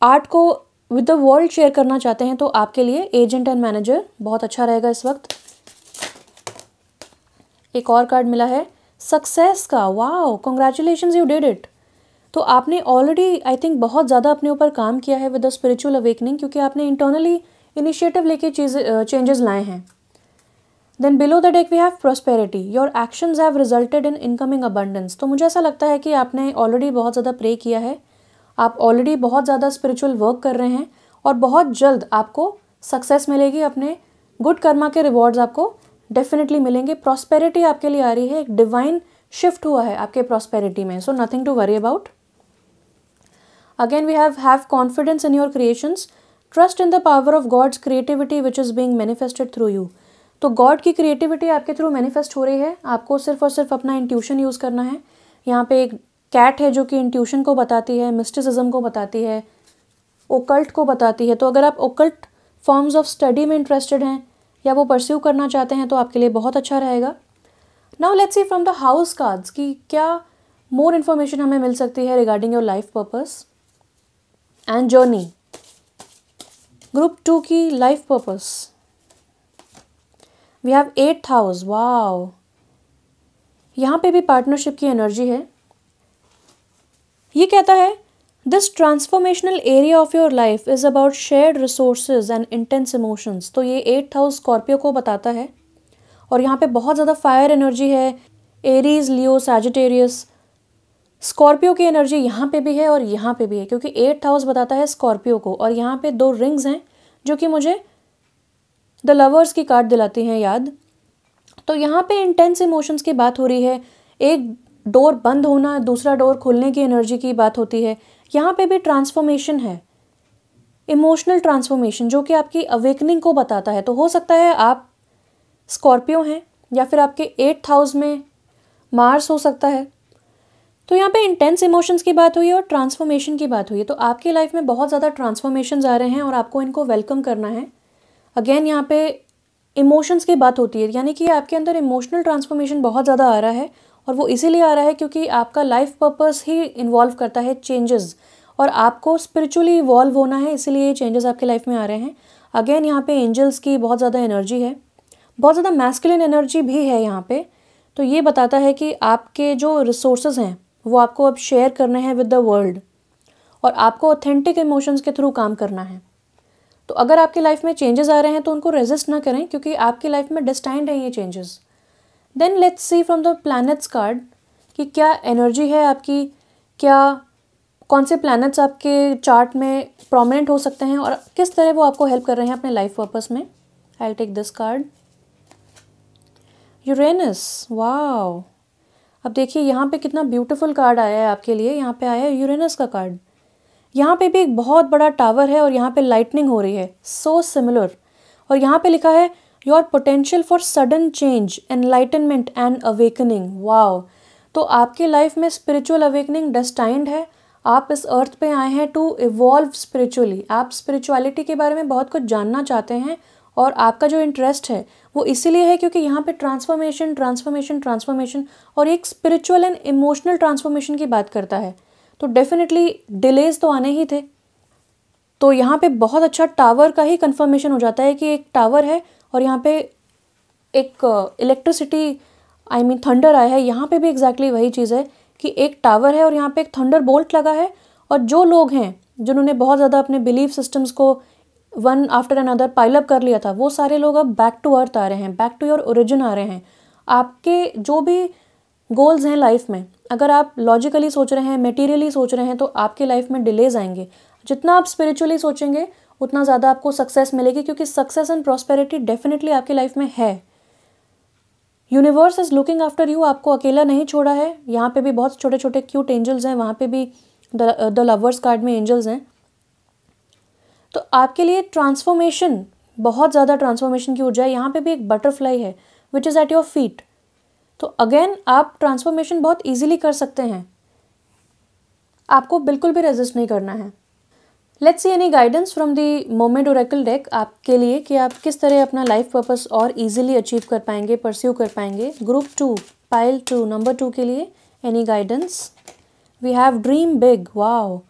आर्ट को विद द वर्ल्ड शेयर करना चाहते हैं, तो आपके लिए एजेंट एंड मैनेजर बहुत अच्छा रहेगा इस वक्त। एक और कार्ड मिला है सक्सेस का। Wow, congratulations, you did it. तो आपने ऑलरेडी आई थिंक बहुत ज़्यादा अपने ऊपर काम किया है विद द स्पिरिचुअल अवेकनिंग, क्योंकि आपने इंटरनली इनिशिएटिव लेके चेंजेस लाए हैं। Then below the deck we have prosperity, your actions have resulted in incoming abundance. तो मुझे ऐसा लगता है कि आपने ऑलरेडी बहुत ज़्यादा प्रे किया है, आप ऑलरेडी बहुत ज़्यादा स्पिरिचुअल वर्क कर रहे हैं और बहुत जल्द आपको सक्सेस मिलेगी अपने गुड कर्मा के रिवॉर्ड्स आपको डेफिनेटली मिलेंगे। प्रॉस्पेरिटी आपके लिए आ रही है, एक डिवाइन शिफ्ट हुआ है आपके प्रॉस्पेरिटी में, so nothing to worry about. Again we have confidence in your creations, trust in the power of God's creativity which is being manifested through you. तो गॉड की क्रिएटिविटी आपके थ्रू मैनिफेस्ट हो रही है, आपको सिर्फ और सिर्फ अपना इंट्यूशन यूज़ करना है। यहाँ पे एक कैट है जो कि इंट्यूशन को बताती है, मिस्टिसिज्म को बताती है, ओकल्ट को बताती है। तो अगर आप ओकल्ट फॉर्म्स ऑफ स्टडी में इंटरेस्टेड हैं या वो परस्यू करना चाहते हैं तो आपके लिए बहुत अच्छा रहेगा। Now let's see from the house cards कि क्या मोर इन्फॉर्मेशन हमें मिल सकती है regarding your life purpose and journey. Group 2 की life purpose, we have 8th house. Wow, यहाँ पे भी पार्टनरशिप की एनर्जी है। ये कहता है this transformational area of your life is about shared resources and intense emotions. तो ये 8th हाउस स्कॉर्पियो को बताता है और यहाँ पे बहुत ज़्यादा फायर एनर्जी है। एरीज, लियो, सैजिटेरियस, स्कॉर्पियो की एनर्जी यहाँ पे भी है और यहाँ पे भी है, क्योंकि 8th हाउस बताता है स्कॉर्पियो को। और यहाँ पे 2 रिंग्स हैं जो कि मुझे द लवर्स की कार्ड दिलाती हैं याद। तो यहाँ पे इंटेंस इमोशंस की बात हो रही है, एक डोर बंद होना, दूसरा डोर खुलने की एनर्जी की बात होती है। यहाँ पे भी ट्रांसफॉर्मेशन है, इमोशनल ट्रांसफॉर्मेशन, जो कि आपकी अवेकनिंग को बताता है। तो हो सकता है आप स्कॉर्पियो हैं या फिर आपके 8th हाउस में मार्स हो सकता है। तो यहाँ पे इंटेंस इमोशंस की बात हुई है और ट्रांसफॉर्मेशन की बात हुई है। तो आपकी लाइफ में बहुत ज़्यादा ट्रांसफॉर्मेशंस आ रहे हैं और आपको इनको वेलकम करना है। अगेन यहाँ पे इमोशंस की बात होती है, यानी कि आपके अंदर इमोशनल ट्रांसफॉर्मेशन बहुत ज़्यादा आ रहा है और वो इसीलिए आ रहा है क्योंकि आपका लाइफ पर्पस ही इन्वॉल्व करता है चेंजेस और आपको स्पिरिचुअली इवॉल्व होना है, इसीलिए ये चेंजेस आपके लाइफ में आ रहे हैं। अगेन यहाँ पे एंजल्स की बहुत ज़्यादा एनर्जी है, बहुत ज़्यादा मैस्कुलिन एनर्जी भी है यहाँ पे। तो ये बताता है कि आपके जो रिसोर्सेज हैं वो आपको अब शेयर करने हैं विद द वर्ल्ड और आपको ऑथेंटिक इमोशंस के थ्रू काम करना है। तो अगर आपकी लाइफ में चेंजेस आ रहे हैं तो उनको रेजिस्ट ना करें, क्योंकि आपकी लाइफ में डेस्टाइंड है ये changes. Then let's see from the planets card कि क्या एनर्जी है आपकी, क्या कौन से प्लैनेट्स आपके चार्ट में प्रोमिनेंट हो सकते हैं और किस तरह वो आपको हेल्प कर रहे हैं अपने लाइफ पर्पस में। I will take this card, Uranus. Wow, अब देखिए यहाँ पे कितना ब्यूटीफुल कार्ड आया है आपके लिए। यहाँ पे आया है यूरेनस का कार्ड। यहाँ पे भी एक बहुत बड़ा टावर है और यहाँ पे लाइटनिंग हो रही है, सो सिमिलर। और यहाँ पे लिखा है your potential for sudden change, enlightenment and awakening. Wow, तो आपकी लाइफ में स्पिरिचुअल अवेकनिंग डेस्टाइंड है। आप इस अर्थ पे आए हैं टू इवॉल्व स्पिरिचुअली। आप स्पिरिचुअलिटी के बारे में बहुत कुछ जानना चाहते हैं और आपका जो इंटरेस्ट है वो इसीलिए है क्योंकि यहाँ पे ट्रांसफॉर्मेशन ट्रांसफॉर्मेशन ट्रांसफॉर्मेशन और एक स्पिरिचुअल एंड इमोशनल ट्रांसफॉर्मेशन की बात करता है। तो डेफिनेटली डिलेज तो आने ही थे। तो यहाँ पे बहुत अच्छा टावर का ही कंफर्मेशन हो जाता है कि एक टावर है और यहाँ पे एक इलेक्ट्रिसिटी थंडर आया है। यहाँ पे भी एग्जैक्टली वही चीज़ है कि एक टावर है और यहाँ पे एक थंडर बोल्ट लगा है और जो लोग हैं जिन्होंने बहुत ज़्यादा अपने बिलीफ सिस्टम्स को वन आफ्टर अनदर पाइलअप कर लिया था, वो सारे लोग अब बैक टू अर्थ आ रहे हैं, बैक टू योर ओरिजिन आ रहे हैं। आपके जो भी गोल्स हैं लाइफ में, अगर आप लॉजिकली सोच रहे हैं, मटेरियली सोच रहे हैं, तो आपकी लाइफ में डिलेज आएंगे। जितना आप स्पिरिचुअली सोचेंगे उतना ज़्यादा आपको सक्सेस मिलेगी, क्योंकि सक्सेस एंड प्रॉस्पेरिटी डेफिनेटली आपकी लाइफ में है। Universe is looking after you, आपको अकेला नहीं छोड़ा है। यहाँ पे भी बहुत छोटे छोटे क्यूट एंजल्स हैं, वहाँ पे भी द लवर्स कार्ड में एंजल्स हैं। तो आपके लिए ट्रांसफॉर्मेशन, बहुत ज़्यादा ट्रांसफॉर्मेशन की ऊर्जा है। यहाँ पे भी एक बटरफ्लाई है which is at your feet. तो अगेन आप ट्रांसफॉर्मेशन बहुत इजीली कर सकते हैं, आपको बिल्कुल भी रेजिस्ट नहीं करना है। Let's see any guidance from the moment Oracle deck आपके लिए कि आप किस तरह अपना लाइफ पर्पस और इजीली अचीव कर पाएंगे, परस्यू कर पाएंगे। ग्रुप 2 पाइल 2 नंबर 2 के लिए any guidance. We have dream big. Wow,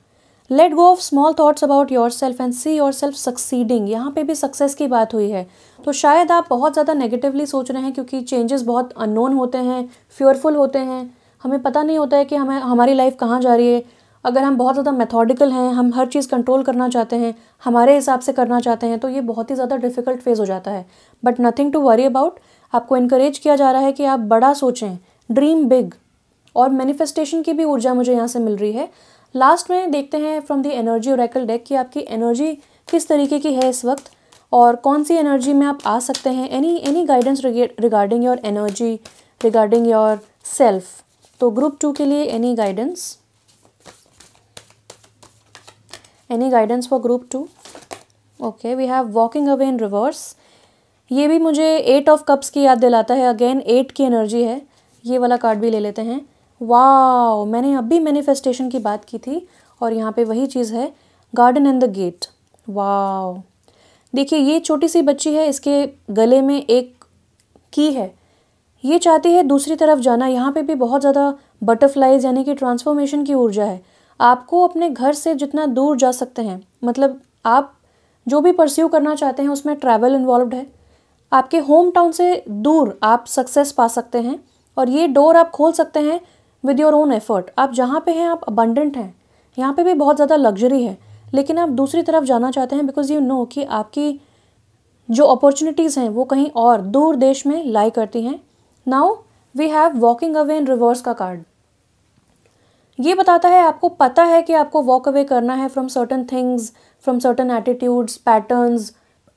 let go of small thoughts about yourself and see yourself succeeding. यहाँ पे भी सक्सेस की बात हुई है। तो शायद आप बहुत ज़्यादा नेगेटिवली सोच रहे हैं क्योंकि चेंजेस बहुत अननोन होते हैं, फियरफुल होते हैं, हमें पता नहीं होता है कि हमारी लाइफ कहाँ जा रही है। अगर हम बहुत ज़्यादा मेथोडिकल हैं, हम हर चीज़ कंट्रोल करना चाहते हैं, हमारे हिसाब से करना चाहते हैं, तो ये बहुत ही ज़्यादा डिफिकल्ट फेज़ हो जाता है। But nothing to worry about, आपको इनकरेज किया जा रहा है कि आप बड़ा सोचें, ड्रीम बिग। और मैनिफेस्टेशन की भी ऊर्जा मुझे यहाँ से मिल रही है। लास्ट में देखते हैं from the energy Oracle deck कि आपकी एनर्जी किस तरीके की है इस वक्त और कौन सी एनर्जी में आप आ सकते हैं, any guidance regarding your energy, regarding yourself. तो ग्रुप 2 के लिए any guidance for group 2। Okay, we have walking away in reverse. ये भी मुझे 8 ऑफ कप्स की याद दिलाता है। अगेन 8 की एनर्जी है। ये वाला कार्ड भी ले लेते हैं। वाओ, मैंने अभी मैनिफेस्टेशन की बात की थी और यहाँ पे वही चीज़ है, garden and the gate. Wow, देखिए ये छोटी सी बच्ची है, इसके गले में एक की है, ये चाहती है दूसरी तरफ जाना। यहाँ पे भी बहुत ज़्यादा बटरफ्लाइज यानी कि ट्रांसफॉर्मेशन की ऊर्जा है। आपको अपने घर से जितना दूर जा सकते हैं, मतलब आप जो भी परस्यू करना चाहते हैं उसमें ट्रैवल इन्वॉल्व्ड है। आपके होम टाउन से दूर आप सक्सेस पा सकते हैं और ये डोर आप खोल सकते हैं विद योर ओन एफर्ट। आप जहाँ पे हैं आप अबंडेंट हैं, यहाँ पे भी बहुत ज़्यादा लग्जरी है, लेकिन आप दूसरी तरफ जाना चाहते हैं बिकॉज यू नो कि आपकी जो अपॉर्चुनिटीज़ हैं वो कहीं और दूर देश में लाई करती हैं। Now we have walking away in reverse का कार्ड। ये बताता है आपको पता है कि आपको वॉक अवे करना है from certain things, from certain attitudes, patterns,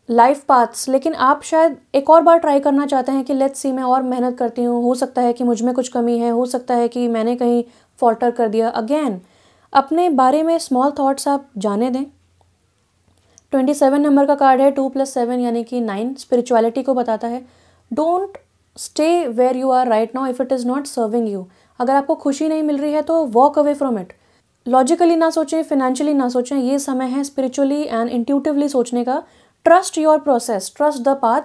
life paths, लेकिन आप शायद एक और बार ट्राई करना चाहते हैं कि लेट्स सी, मैं और मेहनत करती हूँ, हो सकता है कि मुझ में कुछ कमी है, हो सकता है कि मैंने कहीं फॉल्टर कर दिया। अगेन अपने बारे में स्मॉल थॉट्स आप जाने दें। 27 नंबर का कार्ड है, 2 + 7 यानी कि 9, स्पिरिचुअलिटी को बताता है। Don't stay where you are right now if it is not serving you. अगर आपको खुशी नहीं मिल रही है तो walk away from it. Logically ना सोचें, फिनेंशियली ना सोचें, ये समय है स्पिरिचुअली एंड इंट्यूटिवली सोचने का। Trust your process, trust the path.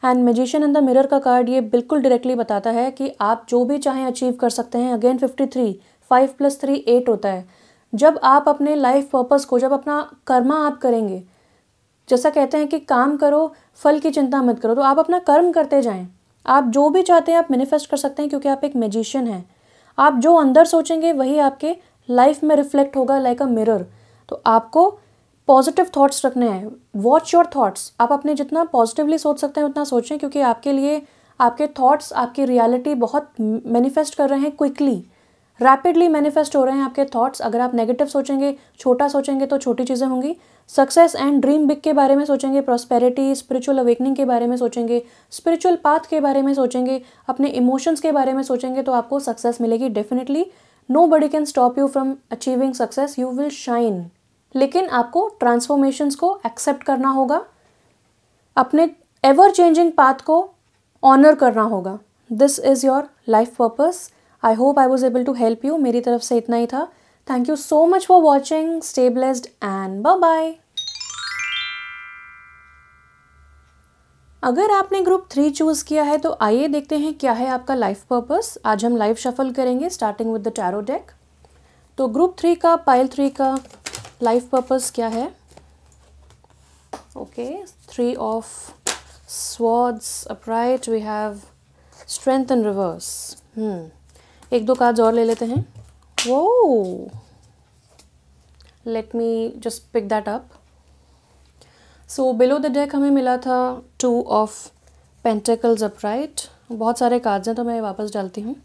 And magician in the mirror का कार्ड ये बिल्कुल डायरेक्टली बताता है कि आप जो भी चाहें अचीव कर सकते हैं। अगेन 53, 5 + 3 8 होता है। जब आप अपने लाइफ पर्पस को, जब अपना कर्मा आप करेंगे, जैसा कहते हैं कि काम करो फल की चिंता मत करो, तो आप अपना कर्म करते जाएं। आप जो भी चाहते हैं आप मैनिफेस्ट कर सकते हैं क्योंकि आप एक मैजिशियन हैं। आप जो अंदर सोचेंगे वही आपके लाइफ में रिफ्लेक्ट होगा लाइक अ मिरर। तो आपको पॉजिटिव थॉट्स रखने हैं। Watch your thoughts. आप अपने जितना पॉजिटिवली सोच सकते हैं उतना सोचें, क्योंकि आपके लिए आपके थॉट्स आपकी रियलिटी बहुत मैनिफेस्ट कर रहे हैं। क्विकली, रैपिडली मैनिफेस्ट हो रहे हैं आपके थॉट्स। अगर आप नेगेटिव सोचेंगे, छोटा सोचेंगे तो छोटी चीज़ें होंगी। सक्सेस एंड ड्रीम बिग के बारे में सोचेंगे, प्रॉस्पेरिटी, स्पिरिचुअल अवेकनिंग के बारे में सोचेंगे, स्पिरिचुअल पाथ के बारे में सोचेंगे, अपने इमोशंस के बारे में सोचेंगे, तो आपको सक्सेस मिलेगी definitely. Nobody can stop you from achieving success, you will shine. लेकिन आपको ट्रांसफॉर्मेशंस को एक्सेप्ट करना होगा, अपने एवर चेंजिंग पाथ को ऑनर करना होगा। This is your life purpose. I hope I was able to help you. मेरी तरफ से इतना ही था। Thank you so much for watching. Stay blessed and bye bye. अगर आपने ग्रुप 3 चूज़ किया है तो आइए देखते हैं क्या है आपका लाइफ पर्पस। आज हम लाइव शफल करेंगे starting with the tarot deck. तो ग्रुप 3 का, पाइल 3 का लाइफ पर्पस क्या है? Okay, 3 of swords upright, we have strength in reverse. 1-2 cards और ले लेते हैं। वो let me just pick that up. So below the deck हमें मिला था 2 ऑफ पेंटिकल्स अपराइट। बहुत सारे कार्ड्स हैं तो मैं वापस डालती हूँ।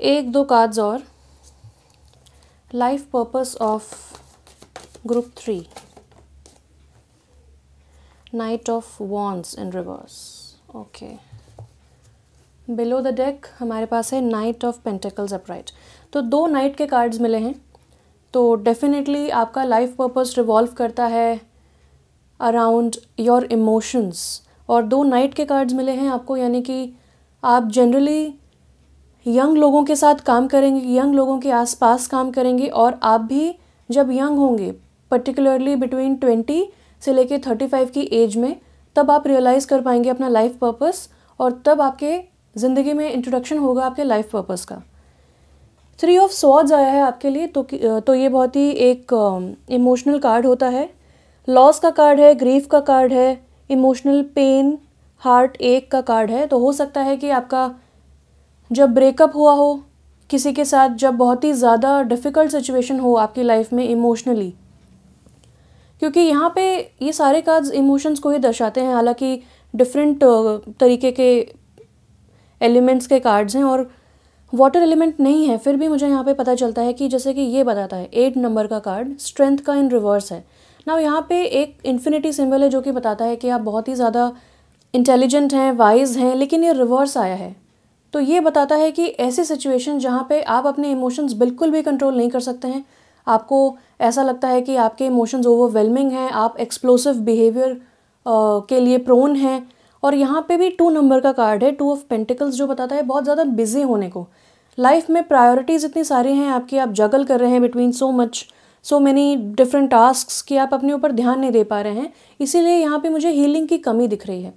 1-2 कार्ड्स और। Life purpose of group 3, night of wands in reverse. Okay, below the deck हमारे पास है नाइट ऑफ पेंटिकल्स अपराइट। तो 2 नाइट के कार्ड्स मिले हैं। तो डेफिनेटली आपका लाइफ पर्पस रिवॉल्व करता है अराउंड योर इमोशंस। और 2 नाइट के कार्ड्स मिले हैं आपको, यानी कि आप जनरली यंग लोगों के साथ काम करेंगे, यंग लोगों के आसपास काम करेंगे। और आप भी जब यंग होंगे, पर्टिकुलरली बिटवीन 20 से लेके 35 की एज में, तब आप रियलाइज़ कर पाएंगे अपना लाइफ पर्पस, और तब आपके ज़िंदगी में इंट्रोडक्शन होगा आपके लाइफ पर्पस का। 3 ऑफ स्वॉर्ड्स आया है आपके लिए। तो ये बहुत ही एक इमोशनल कार्ड होता है। लॉस का कार्ड है, ग्रीफ का कार्ड है, इमोशनल पेन, हार्ट एक का कार्ड है। तो हो सकता है कि आपका जब ब्रेकअप हुआ हो किसी के साथ, जब बहुत ही ज़्यादा डिफ़िकल्ट सिचुएशन हो आपकी लाइफ में इमोशनली, क्योंकि यहाँ पे ये सारे कार्ड्स इमोशंस को ही दर्शाते हैं। हालांकि डिफरेंट तरीके के एलिमेंट्स के कार्ड्स हैं और वाटर एलिमेंट नहीं है, फिर भी मुझे यहाँ पे पता चलता है कि जैसे कि ये बताता है 8 नंबर का कार्ड स्ट्रेंथ का इन रिवर्स है। ना यहाँ पे एक इन्फिनिटी सिंबल है जो कि बताता है कि आप बहुत ही ज़्यादा इंटेलिजेंट हैं, वाइज हैं, लेकिन ये रिवर्स आया है। तो ये बताता है कि ऐसी सिचुएशन जहाँ पे आप अपने इमोशंस बिल्कुल भी कंट्रोल नहीं कर सकते हैं, आपको ऐसा लगता है कि आपके इमोशंस ओवरवेलमिंग हैं, आप एक्सप्लोसिव बिहेवियर के लिए प्रोन हैं। और यहाँ पे भी 2 नंबर का कार्ड है, 2 ऑफ पेंटिकल्स, जो बताता है बहुत ज़्यादा बिजी होने को। लाइफ में प्रायोरिटीज़ इतनी सारी हैं आपकी, आप जगल कर रहे हैं between so many different tasks कि आप अपने ऊपर ध्यान नहीं दे पा रहे हैं, इसीलिए यहाँ पे मुझे हीलिंग की कमी दिख रही है।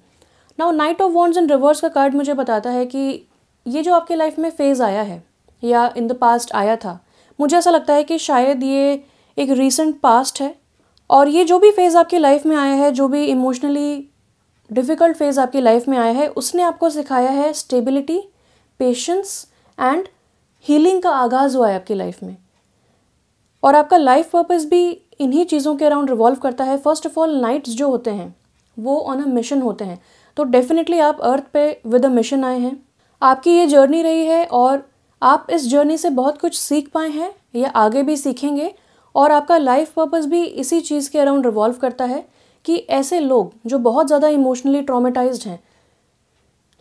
Now night of wands in reverse का कार्ड मुझे बताता है कि ये जो आपके लाइफ में फेज़ आया है या इन द पास्ट आया था, मुझे ऐसा लगता है कि शायद ये एक रीसेंट पास्ट है। और ये जो भी फेज़ आपकी लाइफ में आया है, जो भी इमोशनली डिफ़िकल्ट फेज़ आपकी लाइफ में आया है, उसने आपको सिखाया है स्टेबिलिटी, पेशेंस एंड हीलिंग का आगाज़ हुआ है आपकी लाइफ में। और आपका लाइफ पर्पस भी इन्हीं चीज़ों के अराउंड रिवॉल्व करता है। फर्स्ट ऑफ ऑल, नाइट्स जो होते हैं वो ऑन अ मिशन होते हैं, तो डेफिनेटली आप अर्थ पे विद अ मिशन आए हैं। आपकी ये जर्नी रही है और आप इस जर्नी से बहुत कुछ सीख पाए हैं या आगे भी सीखेंगे। और आपका लाइफ पर्पस भी इसी चीज़ के अराउंड रिवॉल्व करता है कि ऐसे लोग जो बहुत ज़्यादा इमोशनली ट्रॉमेटाइज्ड हैं,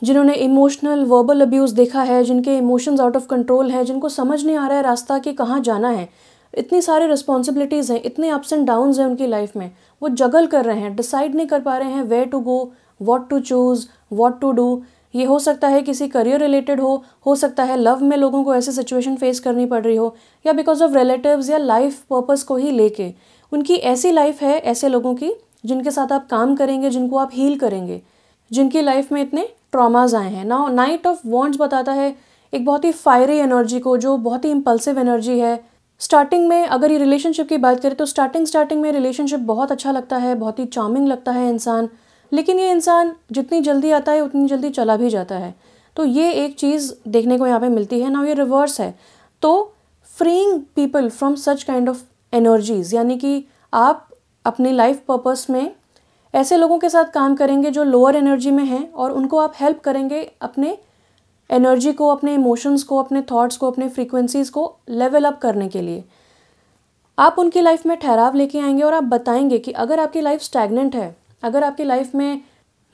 जिन्होंने इमोशनल वर्बल अब्यूज़ देखा है, जिनके इमोशंस आउट ऑफ कंट्रोल हैं, जिनको समझ नहीं आ रहा है रास्ता कि कहाँ जाना है, इतनी सारी रिस्पॉन्सिबिलिटीज़ हैं, इतने अप्स एंड डाउन्स हैं उनकी लाइफ में, वो जगल कर रहे हैं, डिसाइड नहीं कर पा रहे हैं where to go, what to choose, what to do. ये हो सकता है किसी करियर रिलेटेड हो सकता है लव में लोगों को ऐसी सिचुएशन फेस करनी पड़ रही हो, या बिकॉज ऑफ रिलेटिव्स या लाइफ पर्पस को ही लेके उनकी ऐसी लाइफ है, ऐसे लोगों की जिनके साथ आप काम करेंगे, जिनको आप हील करेंगे, जिनकी लाइफ में इतने ट्रॉमाज आए हैं। नाउ नाइट ऑफ वॉन्ड्स बताता है एक बहुत ही फायरी एनर्जी को, जो बहुत ही इम्पल्सिव एनर्जी है। स्टार्टिंग में अगर ये रिलेशनशिप की बात करें तो स्टार्टिंग में रिलेशनशिप बहुत अच्छा लगता है, बहुत ही चार्मिंग लगता है इंसान, लेकिन ये इंसान जितनी जल्दी आता है उतनी जल्दी चला भी जाता है। तो ये एक चीज़ देखने को यहाँ पे मिलती है। नाउ ये रिवर्स है, तो freeing people from such kind of energies, यानी कि आप अपनी लाइफ पर्पस में ऐसे लोगों के साथ काम करेंगे जो लोअर एनर्जी में हैं, और उनको आप हेल्प करेंगे अपने एनर्जी को, अपने इमोशंस को, अपने थॉट्स को, अपने फ्रीक्वेंसीज़ को लेवल अप करने के लिए। आप उनकी लाइफ में ठहराव लेके आएंगे और आप बताएंगे कि अगर आपकी लाइफ स्टैग्नेंट है, अगर आपकी लाइफ में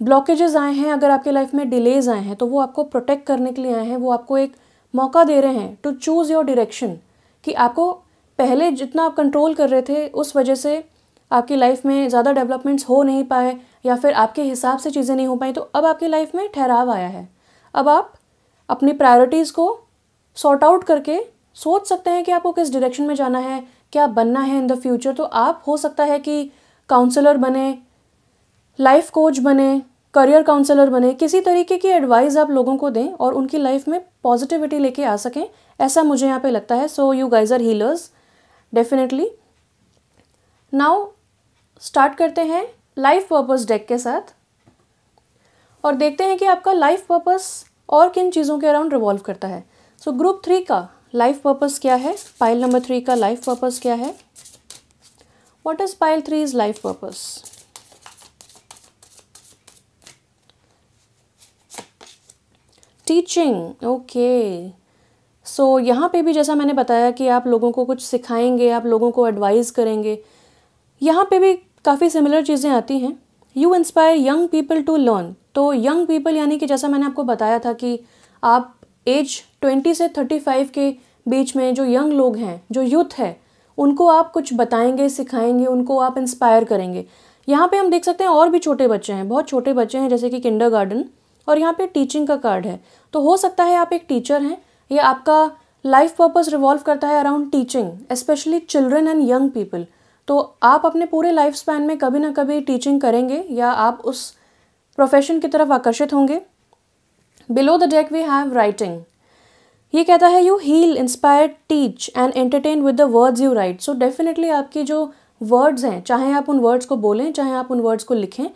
ब्लॉकेजेस आए हैं, अगर आपकी लाइफ में डिलेज आए हैं, तो वो आपको प्रोटेक्ट करने के लिए आए हैं। वो आपको एक मौका दे रहे हैं टू चूज़ योर डायरेक्शन, कि आपको पहले जितना आप कंट्रोल कर रहे थे उस वजह से आपकी लाइफ में ज़्यादा डेवलपमेंट्स हो नहीं पाए, या फिर आपके हिसाब से चीज़ें नहीं हो पाई, तो अब आपकी लाइफ में ठहराव आया है। अब आप अपनी प्रायोरिटीज़ को सॉर्ट आउट करके सोच सकते हैं कि आपको किस डायरेक्शन में जाना है, क्या बनना है इन द फ्यूचर। तो आप हो सकता है कि काउंसलर बने, लाइफ कोच बने, करियर काउंसलर बने, किसी तरीके की एडवाइस आप लोगों को दें और उनकी लाइफ में पॉजिटिविटी लेके आ सकें, ऐसा मुझे यहाँ पे लगता है। So you guys are healers definitely. Now start करते हैं लाइफ पर्पस डेक के साथ और देखते हैं कि आपका लाइफ पर्पस और किन चीज़ों के अराउंड रिवॉल्व करता है। सो ग्रुप 3 का लाइफ पर्पस क्या है, पाइल नंबर 3 का लाइफ पर्पस क्या है, what is pile 3's life purpose. Teaching, okay. So यहाँ पे भी जैसा मैंने बताया कि आप लोगों को कुछ सिखाएंगे, आप लोगों को एडवाइस करेंगे, यहाँ पे भी काफ़ी सिमिलर चीज़ें आती हैं। You inspire young people to learn, तो यंग पीपल यानी कि जैसा मैंने आपको बताया था कि आप एज 20 से 35 के बीच में जो यंग लोग हैं, जो यूथ है, उनको आप कुछ बताएंगे, सिखाएंगे, उनको आप इंस्पायर करेंगे। यहाँ पे हम देख सकते हैं और भी छोटे बच्चे हैं, बहुत छोटे बच्चे हैं, जैसे कि किंडरगार्टन, और यहाँ पे टीचिंग का कार्ड है। तो हो सकता है आप एक टीचर हैं, या आपका लाइफ पर्पस रिवॉल्व करता है around teaching, specially children and young people. तो आप अपने पूरे लाइफ स्पैन में कभी ना कभी टीचिंग करेंगे, या आप उस प्रोफेशन की तरफ आकर्षित होंगे। Below the deck we have writing. ये कहता है you heal, inspire, teach and entertain with the words you write. So definitely आपकी जो वर्ड्स हैं, चाहे आप उन वर्ड्स को बोलें, चाहे आप उन वर्ड्स को लिखें,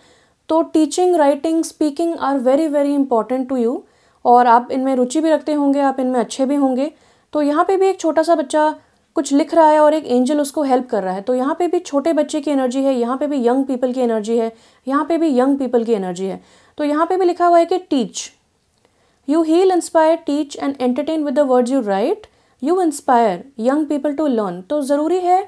तो teaching, writing, speaking are very very important to you, और आप इनमें रुचि भी रखते होंगे, आप इनमें अच्छे भी होंगे। तो यहाँ पे भी एक छोटा सा बच्चा कुछ लिख रहा है और एक एंजल उसको हेल्प कर रहा है, तो यहाँ पे भी छोटे बच्चे की एनर्जी है, यहाँ पे भी यंग पीपल की एनर्जी है, यहाँ पे भी यंग पीपल की एनर्जी है। तो यहाँ पे भी लिखा हुआ है कि teach, you heal, inspire, teach and entertain with the words you write, you inspire young people to learn. तो ज़रूरी है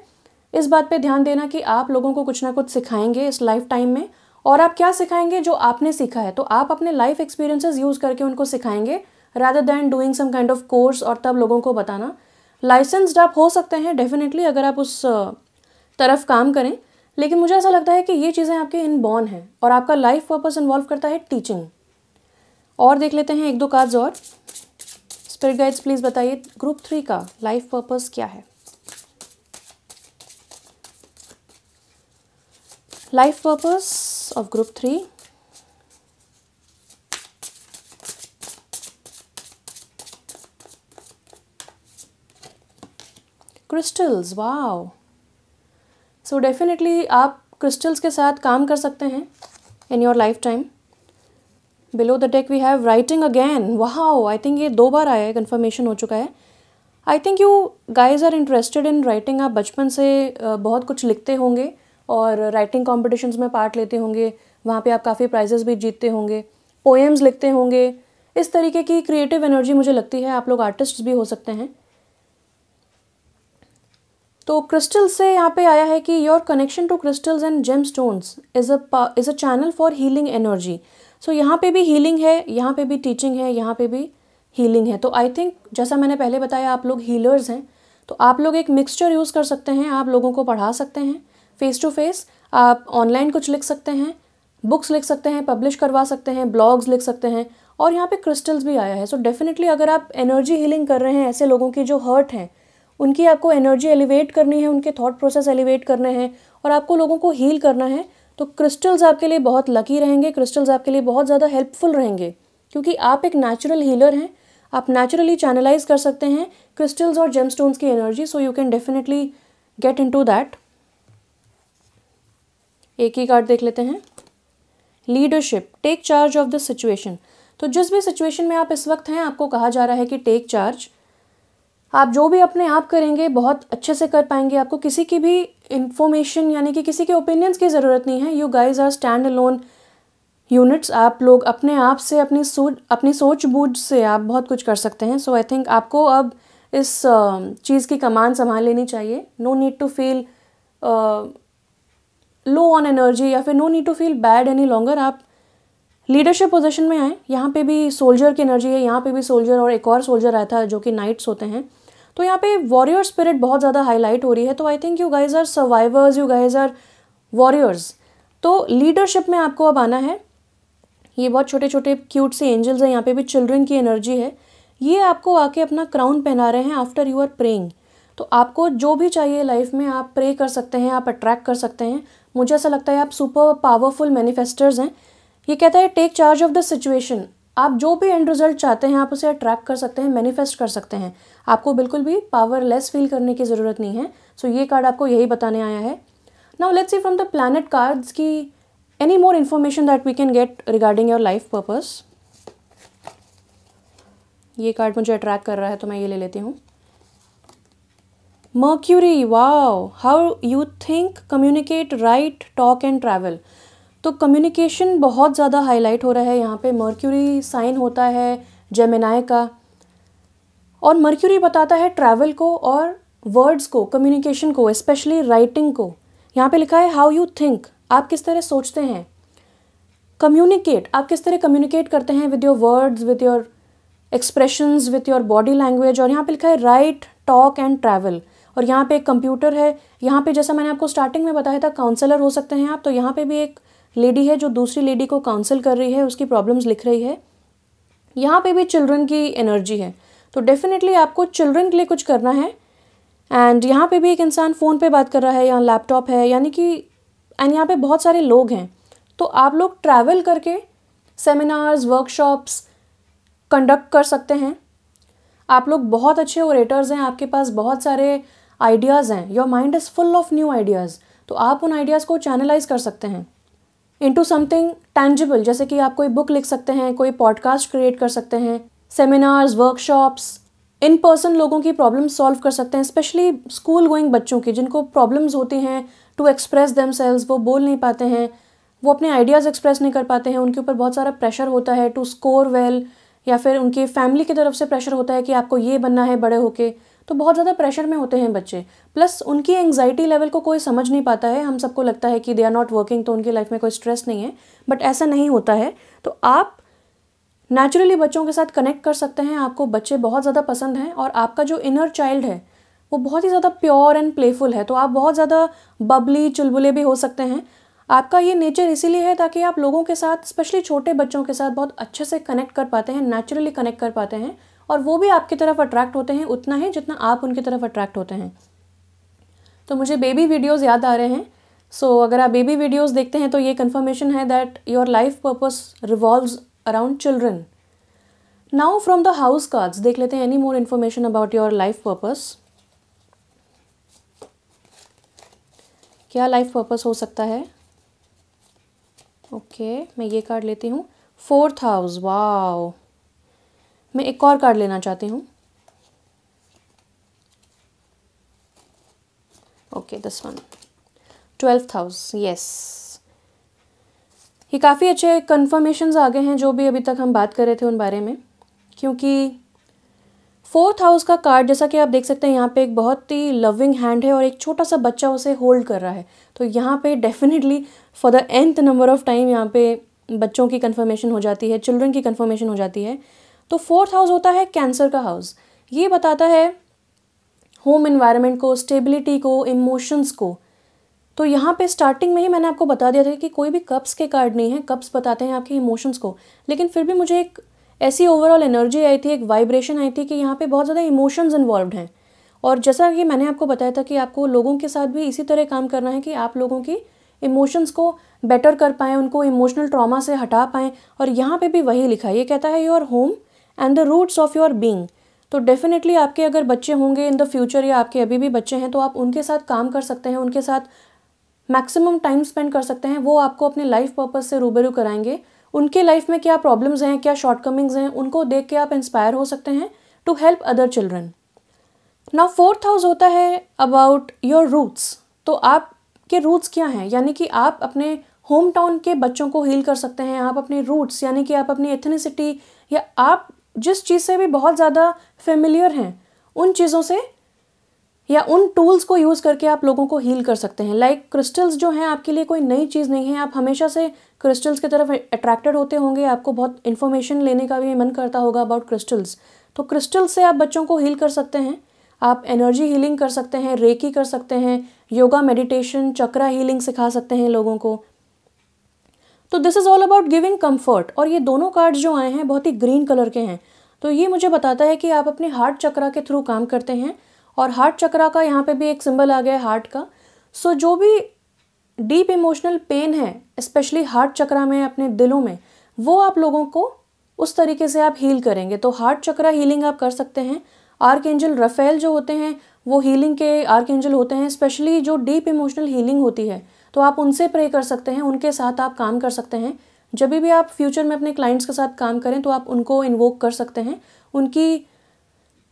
इस बात पे ध्यान देना कि आप लोगों को कुछ ना कुछ सिखाएंगे इस लाइफ टाइम में, और आप क्या सिखाएंगे, जो आपने सीखा है, तो आप अपने लाइफ एक्सपीरियंसेस यूज़ करके उनको सिखाएंगे rather than doing some kind of course और तब लोगों को बताना। लाइसेंस्ड आप हो सकते हैं डेफिनेटली अगर आप उस तरफ काम करें, लेकिन मुझे ऐसा लगता है कि ये चीज़ें आपके इनबॉर्न हैं और आपका लाइफ पर्पस इन्वॉल्व करता है टीचिंग। और देख लेते हैं एक दो कार्ड्स और। स्पिरिट गाइड्स प्लीज़ बताइए ग्रुप 3 का लाइफ पर्पस क्या है। Life purpose of group 3। Crystals, wow. So definitely आप क्रिस्टल्स के साथ काम कर सकते हैं in your life time. Below the deck we have writing again, wow. I think ये 2 बार आया है, कन्फर्मेशन हो चुका है। I think you guys are interested in writing. आप बचपन से बहुत कुछ लिखते होंगे और राइटिंग कॉम्पिटिशन्स में पार्ट लेते होंगे, वहाँ पे आप काफ़ी प्राइजेस भी जीतते होंगे, पोएम्स लिखते होंगे। इस तरीके की क्रिएटिव एनर्जी मुझे लगती है, आप लोग आर्टिस्ट भी हो सकते हैं। तो क्रिस्टल से यहाँ पे आया है कि your connection to crystals and gemstones is a channel for healing energy. So यहाँ पे भी हीलिंग है, यहाँ पे भी टीचिंग है, यहाँ पे भी हीलिंग है। तो आई थिंक जैसा मैंने पहले बताया आप लोग हीलर्स हैं, तो आप लोग एक मिक्सचर यूज़ कर सकते हैं। आप लोगों को पढ़ा सकते हैं फेस टू फेस, आप ऑनलाइन कुछ लिख सकते हैं, बुक्स लिख सकते हैं, पब्लिश करवा सकते हैं, ब्लॉग्स लिख सकते हैं, और यहाँ पे क्रिस्टल्स भी आया है। सो डेफिनेटली अगर आप एनर्जी हीलिंग कर रहे हैं ऐसे लोगों की जो हर्ट हैं, उनकी आपको एनर्जी एलिवेट करनी है, उनके थॉट प्रोसेस एलिवेट करने हैं और आपको लोगों को हील करना है, तो क्रिस्टल्स आपके लिए बहुत लकी रहेंगे। क्रिस्टल्स आपके लिए बहुत ज़्यादा हेल्पफुल रहेंगे क्योंकि आप एक नेचुरल हीलर हैं। आप नेचुरली चैनलाइज कर सकते हैं क्रिस्टल्स और जेमस्टोन्स की energy, so you can definitely get into that. एक ही कार्ड देख लेते हैं। Leadership, take charge of the situation. तो जिस भी सिचुएशन में आप इस वक्त हैं, आपको कहा जा रहा है कि टेक चार्ज। आप जो भी अपने आप करेंगे बहुत अच्छे से कर पाएंगे। आपको किसी की भी इंफॉर्मेशन यानी कि किसी के ओपिनियंस की ज़रूरत नहीं है। You guys are stand alone units. आप लोग अपने आप से, अपनी सोच बूझ से आप बहुत कुछ कर सकते हैं। सो आई थिंक आपको अब इस चीज़ की कमान संभाल लेनी चाहिए। No need to feel low on energy या फिर no need to feel bad any longer. आप लीडरशिप पोजीशन में आए। यहाँ पे भी सोल्जर की एनर्जी है, यहाँ पे भी सोल्जर और एक और सोल्जर आया था जो कि नाइट्स होते हैं। तो यहाँ पे वॉरियर स्पिरिट बहुत ज़्यादा हाईलाइट हो रही है। तो I think you guys are survivors, you guys are warriors. तो लीडरशिप में आपको अब आना है। ये बहुत छोटे छोटे क्यूट से एंजल्स हैं, यहाँ पे भी चिल्ड्रन की एनर्जी है। ये आपको आके अपना क्राउन पहना रहे हैं आफ्टर यू आर प्रेइंग। तो आपको जो भी चाहिए लाइफ में आप प्रे कर सकते हैं, आप अट्रैक्ट कर सकते हैं। मुझे ऐसा लगता है आप सुपर पावरफुल मैनिफेस्टर्स हैं। ये कहता है take charge of the situation. आप जो भी एंड रिजल्ट चाहते हैं आप उसे अट्रैक्ट कर सकते हैं, मैनिफेस्ट कर सकते हैं। आपको बिल्कुल भी पावरलेस फील करने की ज़रूरत नहीं है। सो ये कार्ड आपको यही बताने आया है। Now let's see from the planet cards की any more information that we can get regarding your life purpose. ये कार्ड मुझे अट्रैक्ट कर रहा है तो मैं ये ले लेती हूँ। Mercury, wow. How you think, communicate, write, talk and travel. तो कम्युनिकेशन बहुत ज़्यादा हाईलाइट हो रहा है यहाँ पे। मर्क्यूरी साइन होता है जेमिनाई का, और मर्क्यूरी बताता है ट्रैवल को और वर्ड्स को, कम्युनिकेशन को, स्पेशली राइटिंग को। यहाँ पे लिखा है हाउ यू थिंक, आप किस तरह सोचते हैं। कम्युनिकेट, आप किस तरह कम्युनिकेट करते हैं with your words, with your expressions, with your body language. और यहाँ पे लिखा है राइट, टॉक एंड ट्रैवल। और यहाँ पे एक कंप्यूटर है। यहाँ पे जैसा मैंने आपको स्टार्टिंग में बताया था काउंसलर हो सकते हैं आप। तो यहाँ पे भी एक लेडी है जो दूसरी लेडी को काउंसिल कर रही है, उसकी प्रॉब्लम्स लिख रही है। यहाँ पे भी चिल्ड्रन की एनर्जी है। तो डेफिनेटली आपको चिल्ड्रन के लिए कुछ करना है। एंड यहाँ पे भी एक इंसान फ़ोन पे बात कर रहा है, यहाँ लैपटॉप है, यानी कि एंड यहाँ पे बहुत सारे लोग हैं। तो आप लोग ट्रैवल करके सेमिनार्स, वर्कशॉप्स कंडक्ट कर सकते हैं। आप लोग बहुत अच्छे ओरेटर्स हैं, आपके पास बहुत सारे आइडियाज़ हैं। Your mind is full of new ideas. तो आप उन आइडियाज़ को चैनलाइज कर सकते हैं इनटू समथिंग टैंजिबल। जैसे कि आप कोई बुक लिख सकते हैं, कोई पॉडकास्ट क्रिएट कर सकते हैं, सेमिनार्स, वर्कशॉप्स, इन पर्सन लोगों की प्रॉब्लम सॉल्व कर सकते हैं। स्पेशली स्कूल गोइंग बच्चों की जिनको प्रॉब्लम्स होती हैं टू एक्सप्रेस देमसेल्व्स, वो बोल नहीं पाते हैं, वो अपने आइडियाज़ एक्सप्रेस नहीं कर पाते हैं, उनके ऊपर बहुत सारा प्रेशर होता है टू स्कोर वेल, या फिर उनकी फैमिली की तरफ से प्रेशर होता है कि आपको ये बनना है बड़े होके। तो बहुत ज़्यादा प्रेशर में होते हैं बच्चे, प्लस उनकी एंग्जाइटी लेवल को कोई समझ नहीं पाता है। हम सबको लगता है कि दे आर नॉट वर्किंग, तो उनकी लाइफ में कोई स्ट्रेस नहीं है, बट ऐसा नहीं होता है। तो आप नेचुरली बच्चों के साथ कनेक्ट कर सकते हैं। आपको बच्चे बहुत ज़्यादा पसंद हैं और आपका जो इनर चाइल्ड है वो बहुत ही ज़्यादा प्योर एंड प्लेफुल है, तो आप बहुत ज़्यादा बबली चुलबुले भी हो सकते हैं। आपका ये नेचर इसीलिए है ताकि आप लोगों के साथ, स्पेशली छोटे बच्चों के साथ बहुत अच्छे से कनेक्ट कर पाते हैं, नेचुरली कनेक्ट कर पाते हैं, और वो भी आपकी तरफ अट्रैक्ट होते हैं उतना ही जितना आप उनकी तरफ अट्रैक्ट होते हैं। तो मुझे बेबी वीडियोज़ याद आ रहे हैं। सो अगर आप बेबी वीडियोज़ देखते हैं तो ये कन्फर्मेशन है that your life purpose revolves around children. Now from the house cards देख लेते हैं any more information about your life purpose. क्या लाइफ पर्पस हो सकता है? ओके, मैं ये कार्ड लेती हूँ, 4th हाउस। वाओ, मैं एक और कार्ड लेना चाहती हूँ। Okay, this one, 12th house. Yes, ये काफ़ी अच्छे कन्फर्मेशंस आ गए हैं जो भी अभी तक हम बात कर रहे थे उन बारे में, क्योंकि 4th हाउस का कार्ड जैसा कि आप देख सकते हैं यहाँ पे एक बहुत ही लविंग हैंड है और एक छोटा सा बच्चा उसे होल्ड कर रहा है। तो यहाँ पे definitely for the nth number of time यहाँ पे बच्चों की कन्फर्मेशन हो जाती है, चिल्ड्रन की कन्फर्मेशन हो जाती है। तो 4th हाउस होता है कैंसर का हाउस। ये बताता है होम एनवायरनमेंट को, स्टेबिलिटी को, इमोशंस को। तो यहाँ पे स्टार्टिंग में ही मैंने आपको बता दिया था कि कोई भी कप्स के कार्ड नहीं है, कप्स बताते हैं आपके इमोशंस को, लेकिन फिर भी मुझे एक ऐसी ओवरऑल एनर्जी आई थी, एक वाइब्रेशन आई थी कि यहाँ पे बहुत ज़्यादा इमोशंस इन्वॉल्व हैं। और जैसा कि मैंने आपको बताया था कि आपको लोगों के साथ भी इसी तरह काम करना है कि आप लोगों की इमोशंस को बेटर कर पाएँ, उनको इमोशनल ट्रॉमा से हटा पाएँ। और यहाँ पे भी वही लिखा है, ये कहता है your home and the roots of your being. तो डेफिनेटली आपके अगर बच्चे होंगे इन द फ्यूचर या आपके अभी भी बच्चे हैं तो आप उनके साथ काम कर सकते हैं, उनके साथ मैक्सिमम टाइम स्पेंड कर सकते हैं। वो आपको अपने लाइफ पर्पस से रूबरू कराएंगे। उनके लाइफ में क्या प्रॉब्लम्स हैं, क्या शॉर्टकमिंग्स हैं, उनको देख के आप इंस्पायर हो सकते हैं to help other children. Now 4th house होता है अबाउट योर रूट्स। तो आपके रूट्स क्या हैं, यानी कि आप अपने होम टाउन के बच्चों को हील कर सकते हैं। आप अपने रूट्स यानी कि आप अपनी एथनिसिटी या आप जिस चीज़ से भी बहुत ज़्यादा फेमिलियर हैं उन चीज़ों से या उन टूल्स को यूज़ करके आप लोगों को हील कर सकते हैं। लाइक क्रिस्टल्स जो हैं आपके लिए कोई नई चीज़ नहीं है, आप हमेशा से क्रिस्टल्स की तरफ अट्रैक्टेड होते होंगे, आपको बहुत इन्फॉर्मेशन लेने का भी मन करता होगा अबाउट क्रिस्टल्स। तो क्रिस्टल्स से आप बच्चों को हील कर सकते हैं। आप एनर्जी हीलिंग कर सकते हैं, रेकी कर सकते हैं, योगा, मेडिटेशन, चक्रा हीलिंग सिखा सकते हैं लोगों को। तो this is all about giving comfort. और ये दोनों कार्ड्स जो आए हैं बहुत ही ग्रीन कलर के हैं, तो ये मुझे बताता है कि आप अपने हार्ट चक्रा के थ्रू काम करते हैं। और हार्ट चक्रा का यहाँ पे भी एक सिंबल आ गया है हार्ट का। सो जो भी डीप इमोशनल पेन है स्पेशली हार्ट चक्रा में, अपने दिलों में, वो आप लोगों को उस तरीके से आप हील करेंगे। तो हार्ट चक्रा हीलिंग आप कर सकते हैं। आर्कएंजल रफेल जो होते हैं वो हीलिंग के आर्कएंजल होते हैं, स्पेशली जो डीप इमोशनल हीलिंग होती है तो आप उनसे प्रे कर सकते हैं, उनके साथ आप काम कर सकते हैं। जब भी आप फ्यूचर में अपने क्लाइंट्स के साथ काम करें तो आप उनको इन्वोक कर सकते हैं, उनकी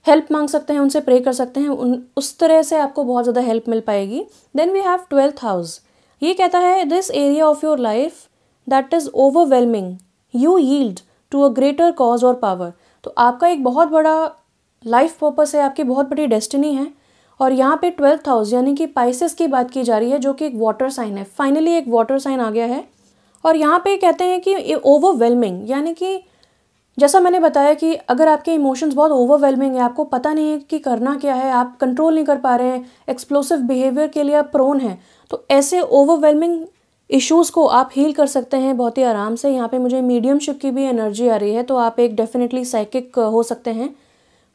हेल्प मांग सकते हैं, उनसे प्रे कर सकते हैं। उस तरह से आपको बहुत ज़्यादा हेल्प मिल पाएगी। Then we have 12th house. ये कहता है this area of your life that is overwhelming you yield to a greater cause और पावर। तो आपका एक बहुत बड़ा लाइफ पर्पस है, आपकी बहुत बड़ी डेस्टिनी है। और यहाँ पे 12th हाउस यानी कि पाइसेस की बात की जा रही है, जो कि एक वाटर साइन है। फाइनली एक वाटर साइन आ गया है। और यहाँ पे कहते हैं कि ओवरवेलमिंग यानी कि जैसा मैंने बताया कि अगर आपके इमोशंस बहुत ओवरवेलमिंग है, आपको पता नहीं है कि करना क्या है, आप कंट्रोल नहीं कर पा रहे हैं, एक्सप्लोसिव बिहेवियर के लिए आप प्रोन हैं, तो ऐसे ओवरवेलमिंग इश्यूज़ को आप हील कर सकते हैं बहुत ही आराम से। यहाँ पे मुझे मीडियमशिप की भी एनर्जी आ रही है, तो आप एक डेफिनेटली साइकिक हो सकते हैं।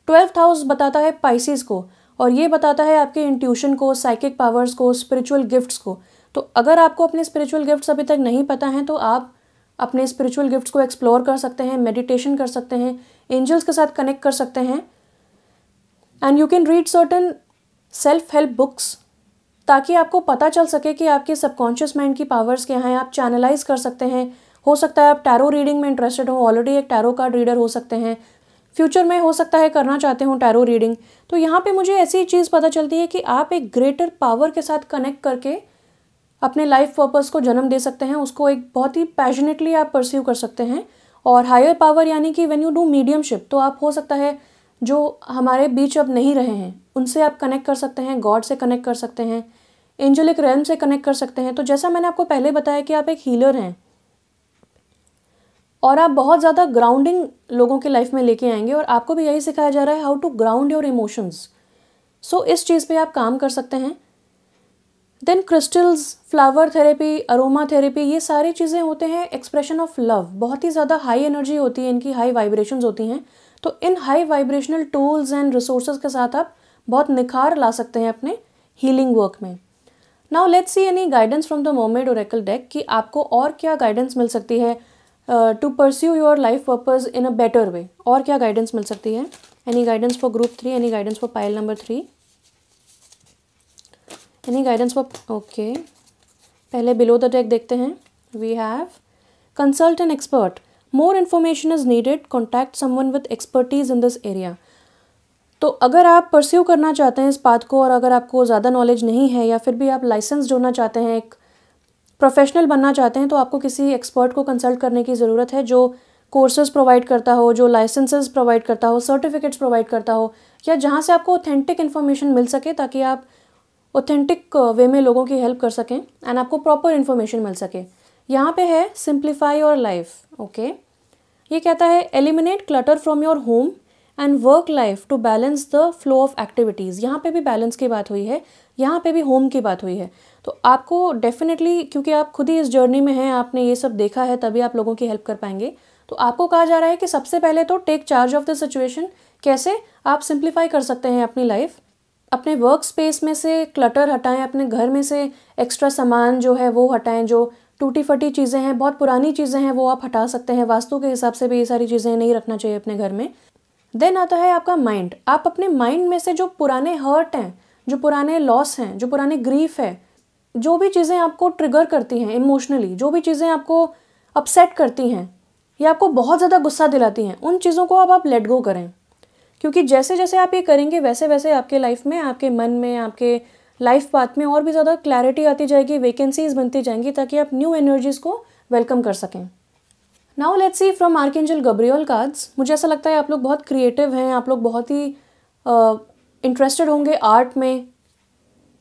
12th हाउस बताता है पाइसेस को, और ये बताता है आपके इंट्यूशन को, साइकिक पावर्स को, स्पिरिचुअल गिफ्ट्स को। तो अगर आपको अपने स्पिरिचुअल गिफ्ट्स अभी तक नहीं पता हैं तो आप अपने स्पिरिचुअल गिफ्ट्स को एक्सप्लोर कर सकते हैं, मेडिटेशन कर सकते हैं, एंजल्स के साथ कनेक्ट कर सकते हैं, and you can read certain self help books ताकि आपको पता चल सके कि आपके सबकॉन्शियस माइंड की पावर्स क्या हैं। आप चैनलाइज कर सकते हैं। हो सकता है आप टैरो रीडिंग में इंटरेस्टेड हो, ऑलरेडी एक टैरो कार्ड रीडर हो सकते हैं, फ्यूचर में हो सकता है करना चाहते हो टैरो रीडिंग। तो यहाँ पे मुझे ऐसी चीज़ पता चलती है कि आप एक ग्रेटर पावर के साथ कनेक्ट करके अपने लाइफ पर्पस को जन्म दे सकते हैं, उसको एक बहुत ही पैशनेटली आप परस्यू कर सकते हैं। और हायर पावर यानी कि व्हेन यू डू मीडियमशिप, तो आप हो सकता है जो हमारे बीच अब नहीं रहे हैं, उनसे आप कनेक्ट कर सकते हैं, गॉड से कनेक्ट कर सकते हैं, एंजेलिक रेल्म से कनेक्ट कर सकते हैं। तो जैसा मैंने आपको पहले बताया कि आप एक हीलर हैं और आप बहुत ज़्यादा ग्राउंडिंग लोगों की लाइफ में लेके आएंगे, और आपको भी यही सिखाया जा रहा है, how to ground your emotions. So इस चीज़ पे आप काम कर सकते हैं। Then crystals, flower therapy, aromatherapy, ये सारी चीज़ें होते हैं एक्सप्रेशन ऑफ लव। बहुत ही ज़्यादा हाई एनर्जी होती है इनकी, हाई वाइब्रेशंस होती हैं। तो in high vibrational tools and resources के साथ आप बहुत निखार ला सकते हैं अपने हीलिंग वर्क में। Now let's see any guidance from the mermaid oracle deck कि आपको और क्या गाइडेंस मिल सकती है to pursue your life purpose in a better way. और क्या गाइडेंस मिल सकती है? Any guidance for group 3, any guidance for pile number 3, any guidance for, okay. पहले बिलो द डेक देखते हैं। We have consult an expert, more information is needed, contact someone with expertise in this area. तो अगर आप pursue करना चाहते हैं इस बात को, और अगर आपको ज़्यादा नॉलेज नहीं है, या फिर भी आप लाइसेंस होना चाहते हैं, एक प्रोफेशनल बनना चाहते हैं, तो आपको किसी एक्सपर्ट को कंसल्ट करने की ज़रूरत है, जो कोर्सेज प्रोवाइड करता हो, जो लाइसेंसेस प्रोवाइड करता हो, सर्टिफिकेट्स प्रोवाइड करता हो, या जहाँ से आपको ऑथेंटिक इन्फॉर्मेशन मिल सके, ताकि आप ऑथेंटिक वे में लोगों की हेल्प कर सकें एंड आपको प्रॉपर इन्फॉर्मेशन मिल सके। यहाँ पे है सिंप्लीफाई योर लाइफ, ओके। ये कहता है eliminate clutter from your home and work life to balance the flow of activities. यहाँ पे भी बैलेंस की बात हुई है, यहाँ पे भी होम की बात हुई है। तो आपको डेफिनेटली, क्योंकि आप खुद ही इस जर्नी में हैं, आपने ये सब देखा है, तभी आप लोगों की हेल्प कर पाएंगे। तो आपको कहा जा रहा है कि सबसे पहले तो take charge of the situation. कैसे आप सिंप्लीफाई कर सकते हैं अपनी लाइफ? अपने वर्क स्पेस में से क्लटर हटाएं, अपने घर में से एक्स्ट्रा सामान जो है वो हटाएं, जो टूटी फटी चीज़ें हैं, बहुत पुरानी चीज़ें हैं, वो आप हटा सकते हैं। वास्तु के हिसाब से भी ये सारी चीज़ें नहीं रखना चाहिए अपने घर में। देन आता है आपका माइंड। आप अपने माइंड में से जो पुराने हर्ट हैं, जो पुराने लॉस हैं, जो पुराने ग्रीफ है, जो भी चीज़ें आपको ट्रिगर करती हैं इमोशनली, जो भी चीज़ें आपको अपसेट करती हैं या आपको बहुत ज़्यादा गुस्सा दिलाती हैं, उन चीज़ों को अब आप लेट गो करें। क्योंकि जैसे जैसे आप ये करेंगे, वैसे वैसे आपके लाइफ में, आपके मन में, आपके लाइफ पाथ में और भी ज़्यादा क्लैरिटी आती जाएगी, वैकेंसीज बनती जाएंगी, ताकि आप न्यू एनर्जीज़ को वेलकम कर सकें। Now let's see from archangel Gabriel cards. मुझे ऐसा लगता है आप लोग बहुत क्रिएटिव हैं, आप लोग बहुत ही इंटरेस्टेड होंगे आर्ट में,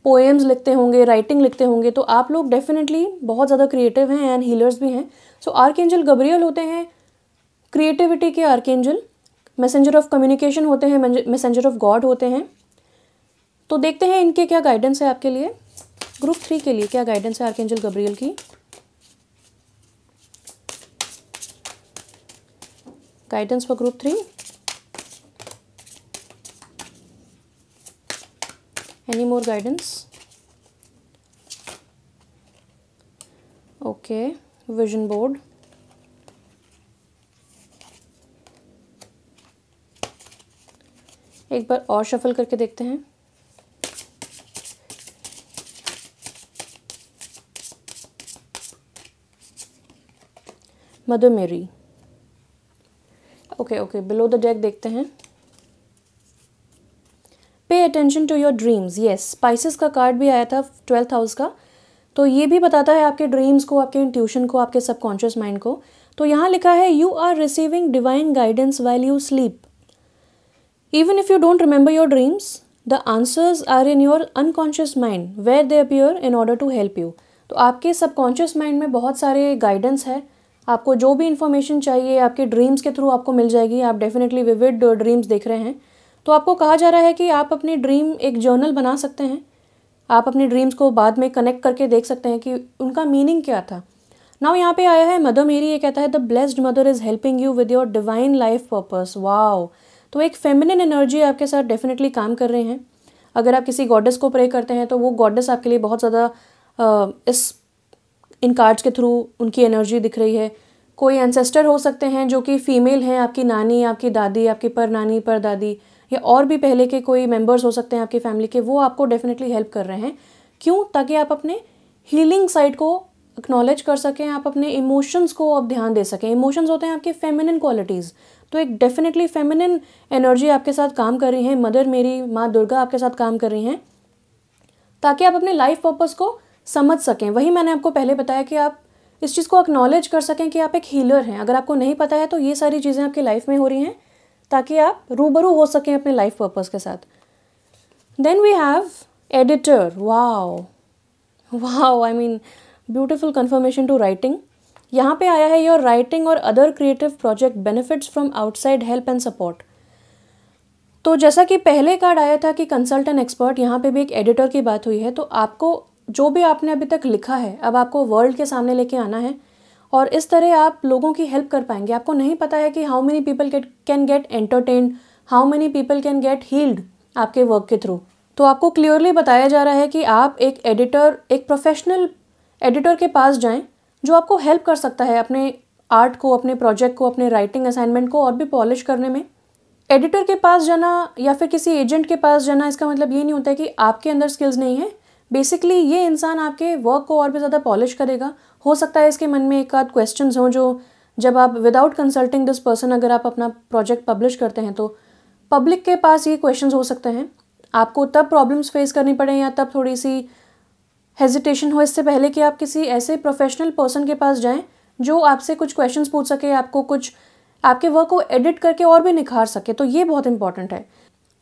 पोएम्स लिखते होंगे, राइटिंग लिखते होंगे। तो आप लोग डेफिनेटली बहुत ज़्यादा क्रिएटिव हैं एंड हीलर्स भी हैं। सो आर्कएंजल गब्रियल होते हैं क्रिएटिविटी के आर्कएंजल, मैसेंजर ऑफ कम्युनिकेशन होते हैं, मैसेंजर ऑफ गॉड होते हैं। तो देखते हैं इनके क्या गाइडेंस है आपके लिए, ग्रुप 3 के लिए क्या गाइडेंस है आर्कएंजल गब्रियल की। Guidance for group 3, any more guidance? Okay, vision board, एक बार और शफल करके देखते हैं। मदर मेरी, ओके, बिलो द डेक देखते हैं। Pay attention to your dreams, yes, spices का कार्ड भी आया था 12th हाउस का। तो ये भी बताता है आपके ड्रीम्स को, आपके इंट्यूशन को, आपके सबकॉन्शियस माइंड को। तो यहाँ लिखा है you are receiving divine guidance while you sleep. Even if you don't remember your dreams, the answers are in your unconscious mind where they appear in order to help you. तो आपके subconscious mind में बहुत सारे guidance है। आपको जो भी information चाहिए आपके ड्रीम्स के थ्रू आपको मिल जाएगी। आप डेफिनेटली विविड ड्रीम्स देख रहे हैं। तो आपको कहा जा रहा है कि आप अपनी ड्रीम एक जर्नल बना सकते हैं। आप अपने ड्रीम्स को बाद में कनेक्ट करके देख सकते हैं कि उनका मीनिंग क्या था। नाउ यहाँ पे आया है मदर मेरी। ये कहता है the blessed mother is helping you with your divine life purpose. Wow, तो एक फेमिनिन एनर्जी आपके साथ डेफिनेटली काम कर रहे हैं। अगर आप किसी गॉडेस को प्रे करते हैं तो वो गॉडेस आपके लिए बहुत ज़्यादा इन कार्ड्स के थ्रू उनकी एनर्जी दिख रही है। कोई एंसेस्टर हो सकते हैं जो कि फीमेल हैं, आपकी नानी, आपकी दादी, आपकी परनानी, परदादी, या और भी पहले के कोई मेंबर्स हो सकते हैं आपकी फैमिली के। वो आपको डेफिनेटली हेल्प कर रहे हैं। क्यों? ताकि आप अपने हीलिंग साइड को एक्नॉलेज कर सकें, आप अपने इमोशंस को अब ध्यान दे सकें। इमोशंस होते हैं आपके फेमिनिन क्वालिटीज़। तो एक डेफिनेटली फेमिनिन एनर्जी आपके साथ काम कर रही है। मदर मेरी, माँ दुर्गा आपके साथ काम कर रही हैं ताकि आप अपने लाइफ पर्पस को समझ सकें। वही मैंने आपको पहले बताया कि आप इस चीज़ को एक्नॉलेज कर सकें कि आप एक हीलर हैं। अगर आपको नहीं पता है तो ये सारी चीज़ें आपकी लाइफ में हो रही हैं ताकि आप रूबरू हो सकें अपने लाइफ पर्पस के साथ। Then we have editor. Wow wow, I mean beautiful confirmation to writing. यहाँ पे आया है योर राइटिंग और other creative project benefits from outside help and support. तो जैसा कि पहले कार्ड आया था कि कंसल्टेंट एक्सपर्ट, यहाँ पे भी एक एडिटर की बात हुई है। तो आपको जो भी आपने अभी तक लिखा है अब आपको वर्ल्ड के सामने लेके आना है और इस तरह आप लोगों की हेल्प कर पाएंगे। आपको नहीं पता है कि how many people can get entertained, how many people can get heeled आपके वर्क के थ्रू। तो आपको क्लियरली बताया जा रहा है कि आप एक एडिटर, एक प्रोफेशनल एडिटर के पास जाएं जो आपको हेल्प कर सकता है अपने आर्ट को, अपने प्रोजेक्ट को, अपने राइटिंग असाइनमेंट को और भी पॉलिश करने में। एडिटर के पास जाना या फिर किसी एजेंट के पास जाना, इसका मतलब ये नहीं होता है कि आपके अंदर स्किल्स नहीं है। बेसिकली ये इंसान आपके वर्क को और भी ज़्यादा पॉलिश करेगा। हो सकता है इसके मन में एक आध क्वेश्चंस हों जो जब आप विदाउट कंसल्टिंग दिस पर्सन अगर आप अपना प्रोजेक्ट पब्लिश करते हैं तो पब्लिक के पास ये क्वेश्चंस हो सकते हैं। आपको तब प्रॉब्लम्स फेस करनी पड़े या तब थोड़ी सी हेजिटेशन हो इससे पहले कि आप किसी ऐसे प्रोफेशनल पर्सन के पास जाएं जो आपसे कुछ क्वेश्चंस पूछ सके, आपको कुछ आपके वर्क को एडिट करके और भी निखार सके। तो ये बहुत इंपॉर्टेंट है।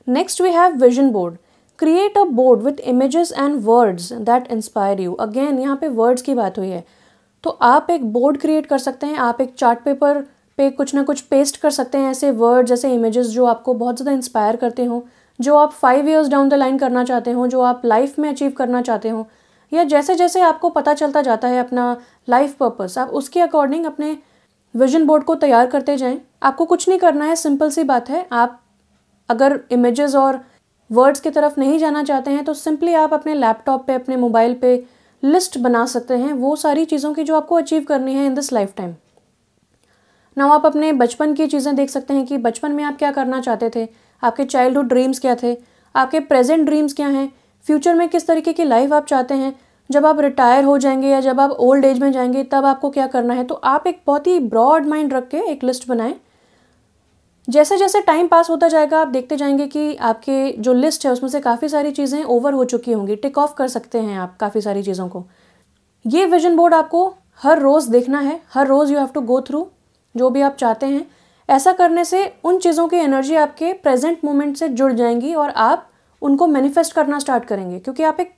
Next we have vision board. Create a board with images and words that inspire you. Again यहाँ पे वर्ड्स की बात हुई है, तो आप एक बोर्ड क्रिएट कर सकते हैं। आप एक चार्ट पेपर पे कुछ ना कुछ पेस्ट कर सकते हैं, ऐसे वर्ड्स, ऐसे इमेजेस जो आपको बहुत ज़्यादा इंस्पायर करते हो, जो आप 5 years डाउन द लाइन करना चाहते हो, जो आप लाइफ में अचीव करना चाहते हो, या जैसे जैसे आपको पता चलता जाता है अपना लाइफ पर्पस, आप उसके अकॉर्डिंग अपने विजन बोर्ड को तैयार करते जाएं। आपको कुछ नहीं करना है, सिंपल सी बात है। आप अगर इमेजेस और वर्ड्स की तरफ नहीं जाना चाहते हैं तो सिंपली आप अपने लैपटॉप पे, अपने मोबाइल पे लिस्ट बना सकते हैं वो सारी चीज़ों की जो आपको अचीव करनी है in this life time. Now आप अपने बचपन की चीज़ें देख सकते हैं कि बचपन में आप क्या करना चाहते थे, आपके चाइल्डहुड ड्रीम्स क्या थे, आपके प्रेजेंट ड्रीम्स क्या हैं, फ्यूचर में किस तरीके की लाइफ आप चाहते हैं, जब आप रिटायर हो जाएंगे या जब आप ओल्ड एज में जाएंगे तब आपको क्या करना है। तो आप एक बहुत ही ब्रॉड माइंड रख के एक लिस्ट बनाएं। जैसे जैसे टाइम पास होता जाएगा आप देखते जाएंगे कि आपके जो लिस्ट है उसमें से काफ़ी सारी चीज़ें ओवर हो चुकी होंगी, टिक ऑफ कर सकते हैं आप काफ़ी सारी चीज़ों को। ये विजन बोर्ड आपको हर रोज़ देखना है, हर रोज़ you have to go through जो भी आप चाहते हैं। ऐसा करने से उन चीज़ों की एनर्जी आपके प्रेजेंट मोमेंट से जुड़ जाएंगी और आप उनको मैनिफेस्ट करना स्टार्ट करेंगे, क्योंकि आप एक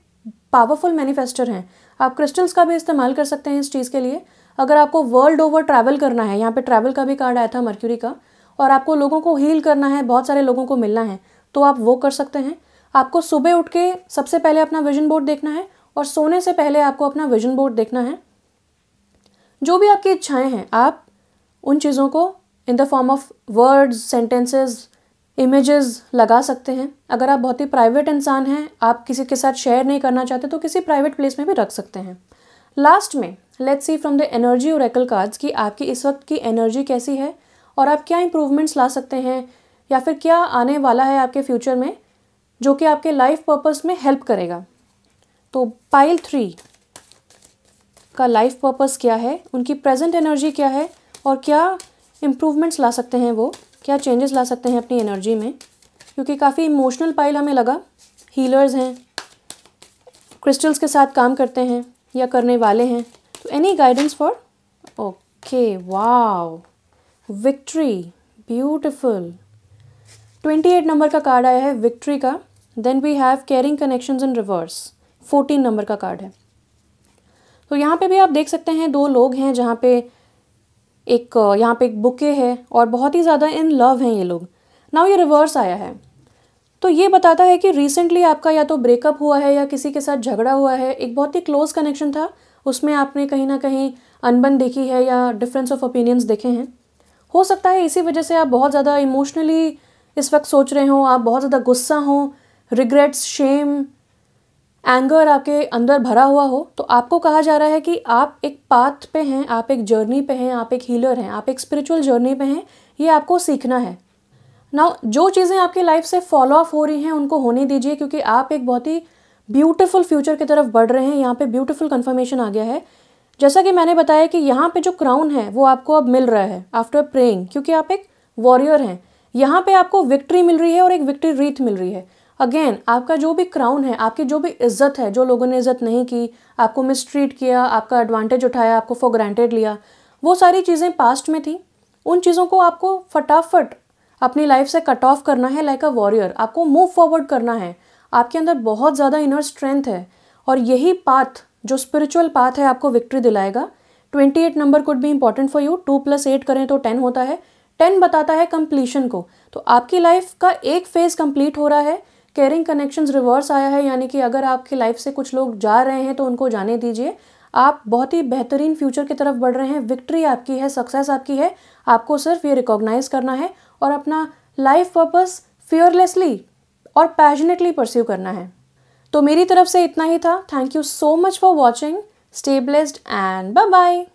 पावरफुल मैनिफेस्टर हैं। आप क्रिस्टल्स का भी इस्तेमाल कर सकते हैं इस चीज़ के लिए। अगर आपको वर्ल्ड ओवर ट्रैवल करना है, यहाँ पे ट्रैवल का भी कार्ड आया था मर्क्यूरी का, और आपको लोगों को हील करना है, बहुत सारे लोगों को मिलना है, तो आप वो कर सकते हैं। आपको सुबह उठ के सबसे पहले अपना विजन बोर्ड देखना है और सोने से पहले आपको अपना विजन बोर्ड देखना है। जो भी आपकी इच्छाएं हैं आप उन चीज़ों को in the form of words, sentences, images लगा सकते हैं। अगर आप बहुत ही प्राइवेट इंसान हैं, आप किसी के साथ शेयर नहीं करना चाहते, तो किसी प्राइवेट प्लेस में भी रख सकते हैं। लास्ट में let's see from the energy Oracle cards कि आपकी इस वक्त की एनर्जी कैसी है और आप क्या इंप्रूवमेंट्स ला सकते हैं या फिर क्या आने वाला है आपके फ्यूचर में जो कि आपके लाइफ पर्पस में हेल्प करेगा। तो पाइल 3 का लाइफ पर्पस क्या है, उनकी प्रेजेंट एनर्जी क्या है और क्या इम्प्रूवमेंट्स ला सकते हैं, वो क्या चेंजेस ला सकते हैं अपनी एनर्जी में, क्योंकि काफ़ी इमोशनल पाइल हमें लगा। हीलर्स हैं, क्रिस्टल्स के साथ काम करते हैं या करने वाले हैं। तो any guidance for okay, wow, victory, beautiful. 28 number का कार्ड आया है विक्ट्री का। Then we have carrying connections in reverse, 14 number का कार्ड है। तो यहाँ पे भी आप देख सकते हैं 2 लोग हैं जहाँ पे यहाँ पे एक बुके है और बहुत ही ज़्यादा इन लव हैं ये लोग। नाउ ये रिवर्स आया है, तो ये बताता है कि रिसेंटली आपका या तो ब्रेकअप हुआ है या किसी के साथ झगड़ा हुआ है। एक बहुत ही क्लोज कनेक्शन था, उसमें आपने कहीं ना कहीं अनबन देखी है या डिफरेंस ऑफ ओपिनियंस देखे हैं। हो सकता है इसी वजह से आप बहुत ज़्यादा इमोशनली इस वक्त सोच रहे हो, आप बहुत ज़्यादा गुस्सा हो, रिग्रेट्स, शेम, एंगर आपके अंदर भरा हुआ हो। तो आपको कहा जा रहा है कि आप एक पाथ पे हैं, आप एक जर्नी पे हैं, आप एक हीलर हैं, आप एक स्पिरिचुअल जर्नी पे हैं। ये आपको सीखना है। नाउ जो चीज़ें आपकी लाइफ से फॉलो ऑफ हो रही हैं उनको होने दीजिए, क्योंकि आप एक बहुत ही ब्यूटीफुल फ्यूचर की तरफ बढ़ रहे हैं। यहाँ पे ब्यूटीफुल कन्फर्मेशन आ गया है। जैसा कि मैंने बताया कि यहाँ पे जो क्राउन है वो आपको अब मिल रहा है आफ्टर प्रेइंग, क्योंकि आप एक वॉरियर हैं। यहाँ पे आपको विक्ट्री मिल रही है और एक विक्ट्री रीथ मिल रही है। अगेन आपका जो भी क्राउन है, आपकी जो भी इज्जत है, जो लोगों ने इज्जत नहीं की, आपको मिसट्रीट किया, आपका एडवांटेज उठाया, आपको फॉर ग्रांटेड लिया, वो सारी चीज़ें पास्ट में थी। उन चीज़ों को आपको फटाफट अपनी लाइफ से कट ऑफ करना है लाइक अ वॉरियर। आपको मूव फॉरवर्ड करना है। आपके अंदर बहुत ज़्यादा इनर स्ट्रेंथ है और यही पाथ, जो स्पिरिचुअल पाथ है, आपको विक्ट्री दिलाएगा। 28 number could be important for you. 2 + 8 करें तो 10 होता है। 10 बताता है कंप्लीशन को। तो आपकी लाइफ का एक फेज कंप्लीट हो रहा है। केयरिंग कनेक्शंस रिवर्स आया है, यानी कि अगर आपकी लाइफ से कुछ लोग जा रहे हैं तो उनको जाने दीजिए। आप बहुत ही बेहतरीन फ्यूचर की तरफ बढ़ रहे हैं। विक्ट्री आपकी है, सक्सेस आपकी है। आपको सिर्फ ये रिकॉग्नाइज करना है और अपना लाइफ पर्पस फियरलेसली और पैशनेटली परस्यू करना है। तो मेरी तरफ से इतना ही था। Thank you so much for watching. Stay blessed and bye bye.